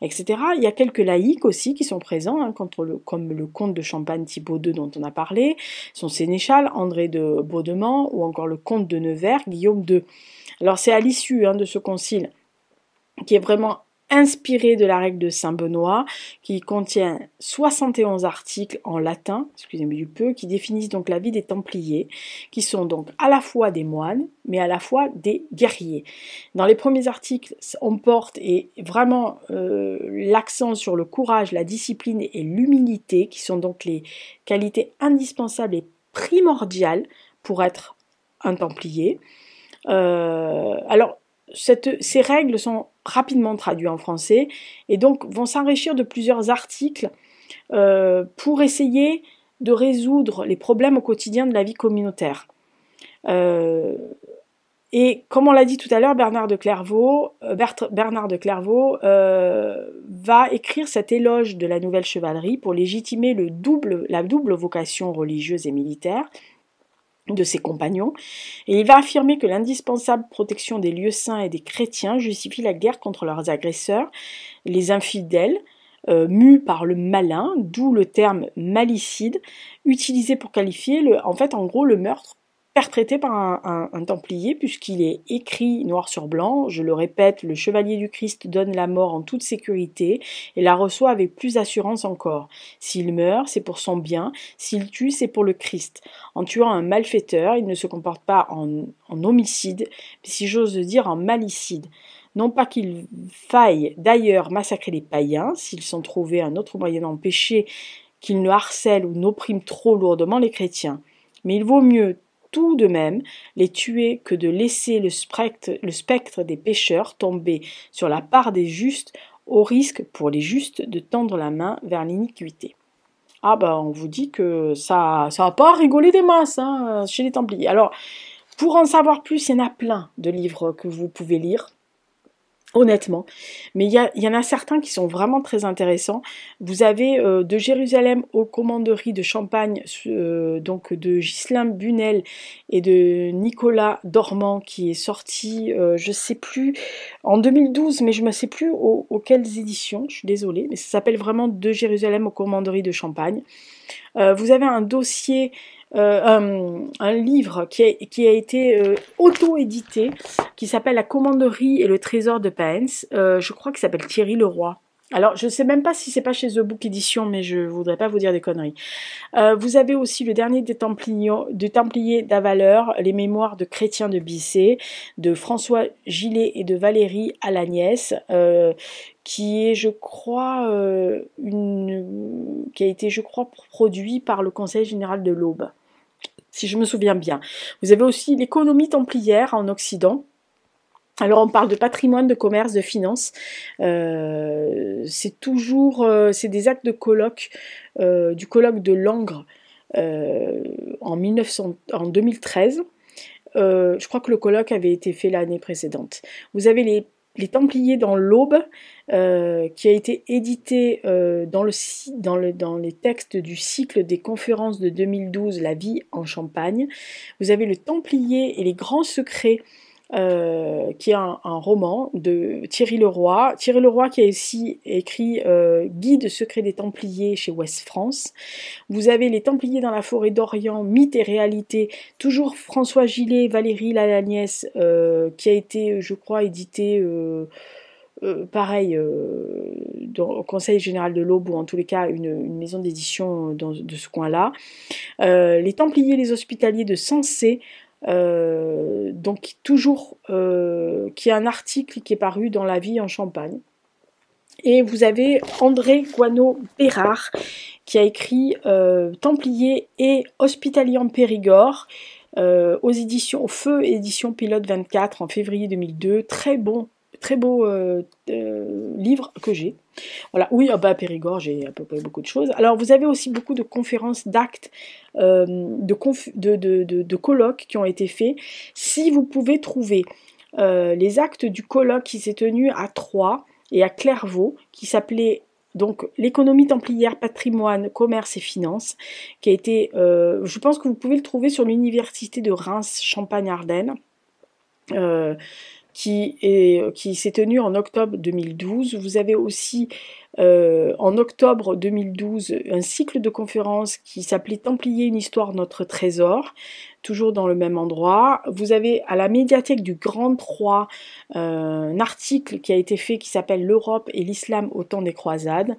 etc. Il y a quelques laïcs aussi qui sont présents, comme le comte de Champagne Thibaut II dont on a parlé, son sénéchal André de Baudement, ou encore le comte de Nevers, Guillaume II. Alors c'est à l'issue de ce concile, qui est vraiment inspiré de la règle de Saint-Benoît, qui contient 71 articles en latin, excusez-moi du peu, qui définissent donc la vie des Templiers, qui sont donc à la fois des moines, mais à la fois des guerriers. Dans les premiers articles, on porte vraiment l'accent sur le courage, la discipline et l'humilité, qui sont donc les qualités indispensables et primordiales pour être un Templier. Alors, ces règles sont rapidement traduites en français et donc vont s'enrichir de plusieurs articles pour essayer de résoudre les problèmes au quotidien de la vie communautaire. Et comme on l'a dit tout à l'heure, Bernard de Clairvaux va écrire cet éloge de la nouvelle chevalerie pour légitimer la double vocation religieuse et militaire de ses compagnons, et il va affirmer que l'indispensable protection des lieux saints et des chrétiens justifie la guerre contre leurs agresseurs, les infidèles, mus par le malin, d'où le terme malicide, utilisé pour qualifier le meurtre perpétré par un Templier, puisqu'il est écrit noir sur blanc, je le répète, le chevalier du Christ donne la mort en toute sécurité et la reçoit avec plus d'assurance encore. S'il meurt, c'est pour son bien, s'il tue, c'est pour le Christ. En tuant un malfaiteur, il ne se comporte pas en homicide, mais si j'ose dire en malicide. Non pas qu'il faille d'ailleurs massacrer les païens, s'ils sont trouvés un autre moyen d'empêcher qu'ils ne harcèlent ou n'oppriment trop lourdement les chrétiens. Mais il vaut mieux tout de même les tuer que de laisser le spectre des pécheurs tomber sur la part des justes, au risque pour les justes de tendre la main vers l'iniquité. Ah bah on vous dit que ça va pas rigoler des masses hein, chez les Templiers. Alors, pour en savoir plus, il y en a plein de livres que vous pouvez lire. Honnêtement, mais il y en a certains qui sont vraiment très intéressants. Vous avez de Jérusalem aux commanderies de Champagne, donc de Ghislain Bunel et de Nicolas Dormant, qui est sorti, je sais plus, en 2012, mais je ne sais plus auxquelles éditions, je suis désolée, mais ça s'appelle vraiment De Jérusalem aux commanderies de Champagne. Vous avez un dossier, un livre qui a été auto-édité, qui s'appelle La commanderie et le trésor de Paens. Je crois qu'il s'appelle Thierry Leroy. Alors, je ne sais même pas si c'est pas chez The Book Edition, mais je voudrais pas vous dire des conneries. Vous avez aussi le dernier des Templiers d'Avaleur, les mémoires de Chrétien de Bissé, de François Gillet et de Valérie Alagnès, qui est, je crois, qui a été, je crois, produit par le Conseil général de l'Aube, si je me souviens bien. Vous avez aussi l'économie templière en Occident. Alors on parle de patrimoine, de commerce, de finance. C'est toujours, c'est des actes de colloque, du colloque de Langres en 2013. Je crois que le colloque avait été fait l'année précédente. Vous avez les Templiers dans l'Aube, qui a été édité dans les textes du cycle des conférences de 2012, La vie en Champagne. Vous avez le Templier et les grands secrets, qui est un roman de Thierry Leroy. Thierry Leroy qui a aussi écrit Guide secret des Templiers chez Ouest France. Vous avez les Templiers dans la forêt d'Orient, mythes et réalité, toujours François Gillet, Valérie Lalagnès, qui a été, je crois, édité pareil au Conseil général de l'Aube, ou en tous les cas une maison d'édition de ce coin-là. Les Templiers, les Hospitaliers de Sensé, donc toujours qui est un article qui est paru dans La vie en Champagne. Et vous avez André Guano-Bérard qui a écrit Templiers et Hospitaliers en Périgord, aux éditions Feu, édition Pilote 24 en février 2002. Très beau livre que j'ai. Voilà, oui, bah, à Périgord, j'ai à peu près beaucoup de choses. Alors, vous avez aussi beaucoup de conférences, d'actes, de colloques qui ont été faits. Si vous pouvez trouver les actes du colloque qui s'est tenu à Troyes et à Clairvaux, qui s'appelait donc l'économie templière, patrimoine, commerce et finances, qui a été, je pense que vous pouvez le trouver sur l'université de Reims, Champagne-Ardenne. Qui s'est tenu en octobre 2012. Vous avez aussi en octobre 2012 un cycle de conférences qui s'appelait Templiers, une histoire, notre trésor, toujours dans le même endroit. Vous avez à la médiathèque du Grand Troyes un article qui a été fait qui s'appelle L'Europe et l'islam au temps des croisades.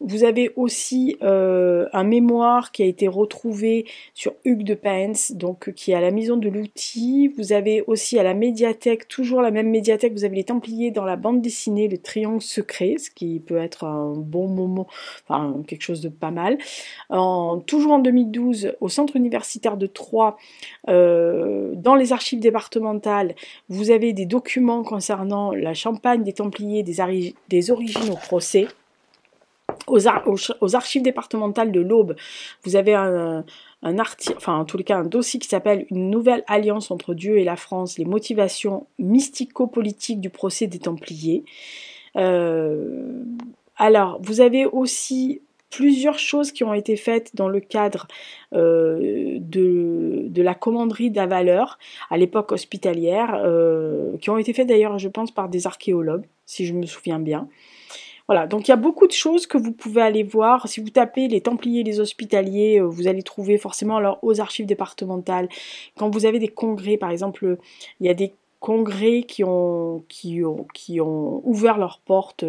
Vous avez aussi un mémoire qui a été retrouvé sur Hugues de Paens, donc qui est à la maison de l'outil. Vous avez aussi à la médiathèque, toujours la même médiathèque, vous avez les Templiers dans la bande dessinée, le Triangle secret, ce qui peut être un bon moment, enfin quelque chose de pas mal. Toujours en 2012, au centre universitaire de Troyes, dans les archives départementales, vous avez des documents concernant la Champagne des Templiers, des origines au procès. Aux archives départementales de l'Aube, vous avez un article, enfin en tous les cas un dossier qui s'appelle Une nouvelle alliance entre Dieu et la France, les motivations mystico-politiques du procès des Templiers. Alors, vous avez aussi plusieurs choses qui ont été faites dans le cadre de la commanderie d'Avaleur, à l'époque hospitalière, qui ont été faites d'ailleurs, je pense, par des archéologues, si je me souviens bien. Voilà, donc il y a beaucoup de choses que vous pouvez aller voir. Si vous tapez les Templiers, les Hospitaliers, vous allez trouver forcément alors aux archives départementales. Quand vous avez des congrès, par exemple, il y a des congrès qui ont ouvert leurs portes,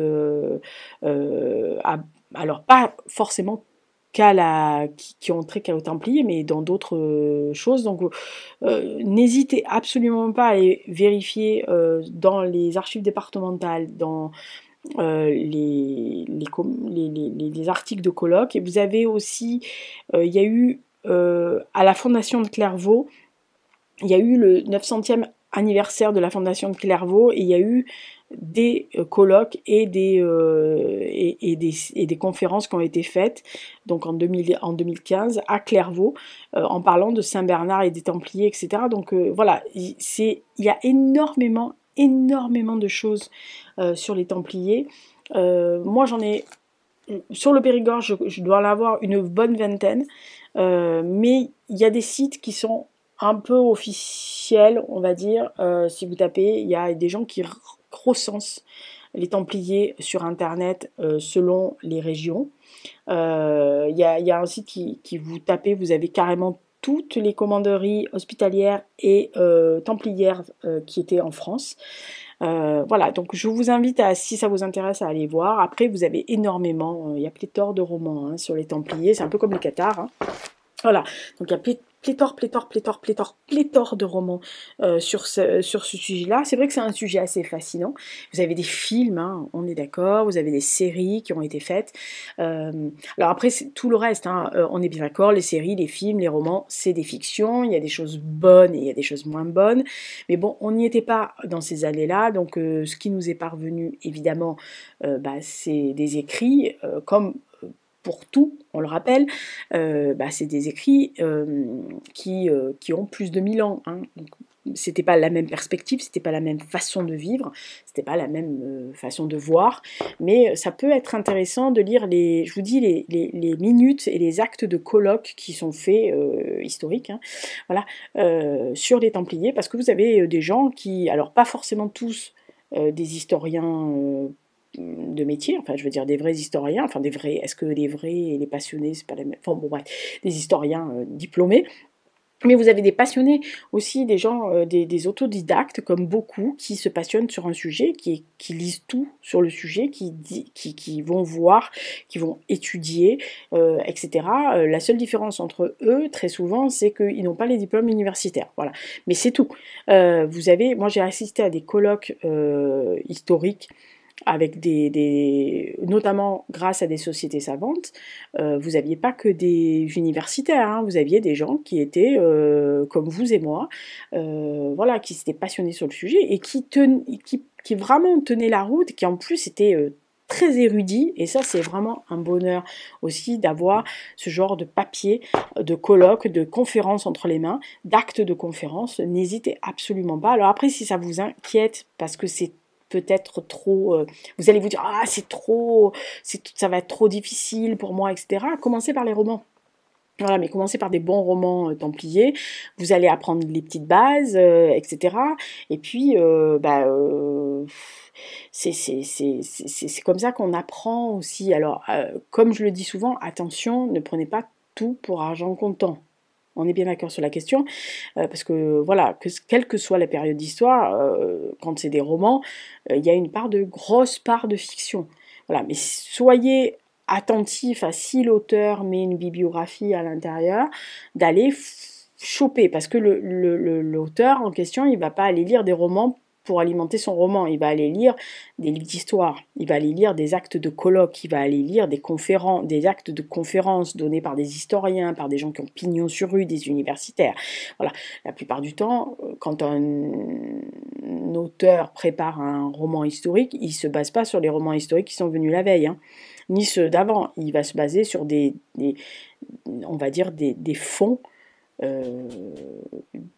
alors pas forcément qui ont trait qu'à aux Templiers, mais dans d'autres choses. Donc n'hésitez absolument pas à aller vérifier dans les archives départementales, dans les articles de colloque. Et vous avez aussi, il y a eu à la Fondation de Clairvaux, il y a eu le 900e anniversaire de la Fondation de Clairvaux, et il y a eu des colloques et des conférences qui ont été faites donc en 2015 à Clairvaux en parlant de Saint-Bernard et des Templiers, etc. Donc voilà, il y a énormément de choses sur les Templiers. Moi j'en ai sur le Périgord, je dois en avoir une bonne vingtaine, mais il y a des sites qui sont un peu officiels, on va dire. Si vous tapez, il y a des gens qui recensent les Templiers sur Internet selon les régions. Il y a un site qui vous tapez, vous avez carrément toutes les commanderies hospitalières et templières qui étaient en France. Voilà, donc je vous invite à, si ça vous intéresse, à aller voir. Après, vous avez énormément, il y a pléthore de romans hein, sur les Templiers, c'est un peu comme les Cathares. Hein. Voilà, donc il y a pléthore de romans sur ce sujet-là. C'est vrai que c'est un sujet assez fascinant. Vous avez des films, hein, on est d'accord, vous avez des séries qui ont été faites. Alors après, tout le reste, hein, on est bien d'accord, les séries, les films, les romans, c'est des fictions, il y a des choses bonnes et il y a des choses moins bonnes. Mais bon, on n'y était pas dans ces années-là, donc ce qui nous est parvenu, évidemment, c'est des écrits, comme pour tout, on le rappelle, c'est des écrits qui ont plus de 1000 ans. Hein. Donc, c'était pas la même perspective, c'était pas la même façon de vivre, c'était pas la même façon de voir, mais ça peut être intéressant de lire je vous dis, les minutes et les actes de colloques qui sont faits, historiques, hein, voilà, sur les Templiers, parce que vous avez des gens qui, alors pas forcément tous des historiens de métier, enfin je veux dire des vrais historiens, enfin des vrais, est-ce que les vrais et les passionnés, c'est pas la même, enfin bon bref, des historiens diplômés, mais vous avez des passionnés aussi, des gens, des autodidactes comme beaucoup, qui se passionnent sur un sujet, qui lisent tout sur le sujet, qui vont voir, qui vont étudier, etc. La seule différence entre eux, très souvent, c'est qu'ils n'ont pas les diplômes universitaires, voilà. Mais c'est tout. Moi j'ai assisté à des colloques historiques, avec notamment grâce à des sociétés savantes, vous n'aviez pas que des universitaires, hein, vous aviez des gens qui étaient comme vous et moi, voilà, qui s'étaient passionnés sur le sujet et qui vraiment tenaient la route, qui en plus étaient très érudits, et ça c'est vraiment un bonheur aussi d'avoir ce genre de papier, de colloques, de conférences entre les mains, d'actes de conférences, n'hésitez absolument pas. Alors après, si ça vous inquiète, parce que c'est peut-être trop, vous allez vous dire ah c'est trop, ça va être trop difficile pour moi, etc. Commencez par les romans. Voilà, mais commencez par des bons romans templiers, vous allez apprendre les petites bases, etc. Et puis, c'est comme ça qu'on apprend aussi. Alors, comme je le dis souvent, attention, ne prenez pas tout pour argent comptant. On est bien d'accord sur la question, parce que voilà, quelle que soit la période d'histoire, quand c'est des romans, il y a une grosse part de fiction. Voilà, mais soyez attentif à, si l'auteur met une bibliographie à l'intérieur, d'aller choper, parce que l'auteur en question, il ne va pas aller lire des romans pour alimenter son roman, il va aller lire des livres d'histoire, il va aller lire des actes de colloques, il va aller lire des actes de conférences donnés par des historiens, par des gens qui ont pignon sur rue, des universitaires. Voilà, la plupart du temps, quand un auteur prépare un roman historique, il ne se base pas sur les romans historiques qui sont venus la veille, hein, ni ceux d'avant, il va se baser sur on va dire des fonds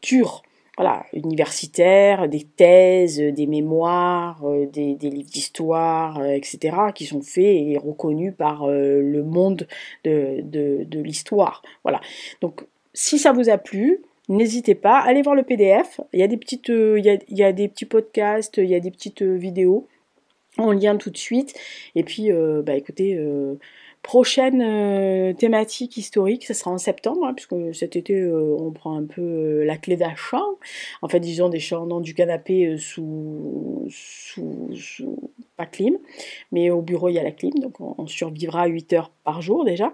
durs, voilà, universitaires, des thèses, des mémoires, des livres d'histoire, etc., qui sont faits et reconnus par le monde de l'histoire. Voilà. Donc, si ça vous a plu, n'hésitez pas, allez voir le PDF. Il y a des il y a des petits podcasts, il y a des petites vidéos en lien tout de suite. Et puis, écoutez, prochaine thématique historique, ça sera en septembre, hein, puisque cet été, on prend un peu la clé d'un champ, en fait, disons des champs dans du canapé sous pas clim, mais au bureau il y a la clim, donc on survivra 8 heures par jour déjà.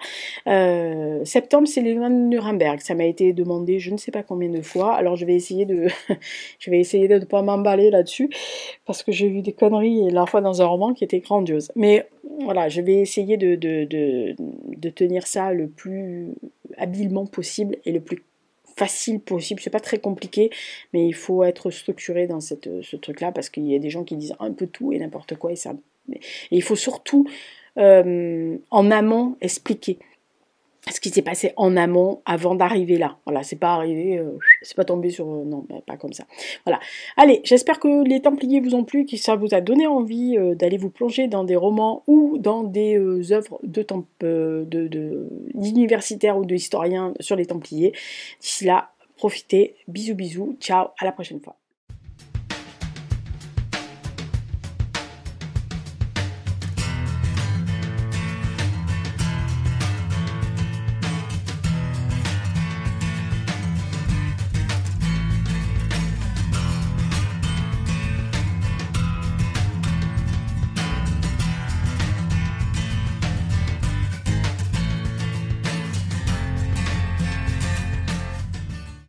Septembre, c'est les lois de Nuremberg, ça m'a été demandé je ne sais pas combien de fois, alors je vais essayer de ne pas m'emballer là-dessus, parce que j'ai eu des conneries la fois dans un roman qui était grandiose. Mais voilà, je vais essayer de tenir ça le plus habilement possible et le plus facile possible. C'est pas très compliqué, mais il faut être structuré dans ce truc-là parce qu'il y a des gens qui disent un peu tout et n'importe quoi. Et il faut surtout en amont expliquer ce qui s'est passé en amont avant d'arriver là. Voilà, c'est pas arrivé, c'est pas tombé sur... non, pas comme ça. Voilà. Allez, j'espère que les Templiers vous ont plu, que ça vous a donné envie d'aller vous plonger dans des romans ou dans des œuvres d'universitaires ou d'historiens sur les Templiers. D'ici là, profitez. Bisous, bisous. Ciao, à la prochaine fois.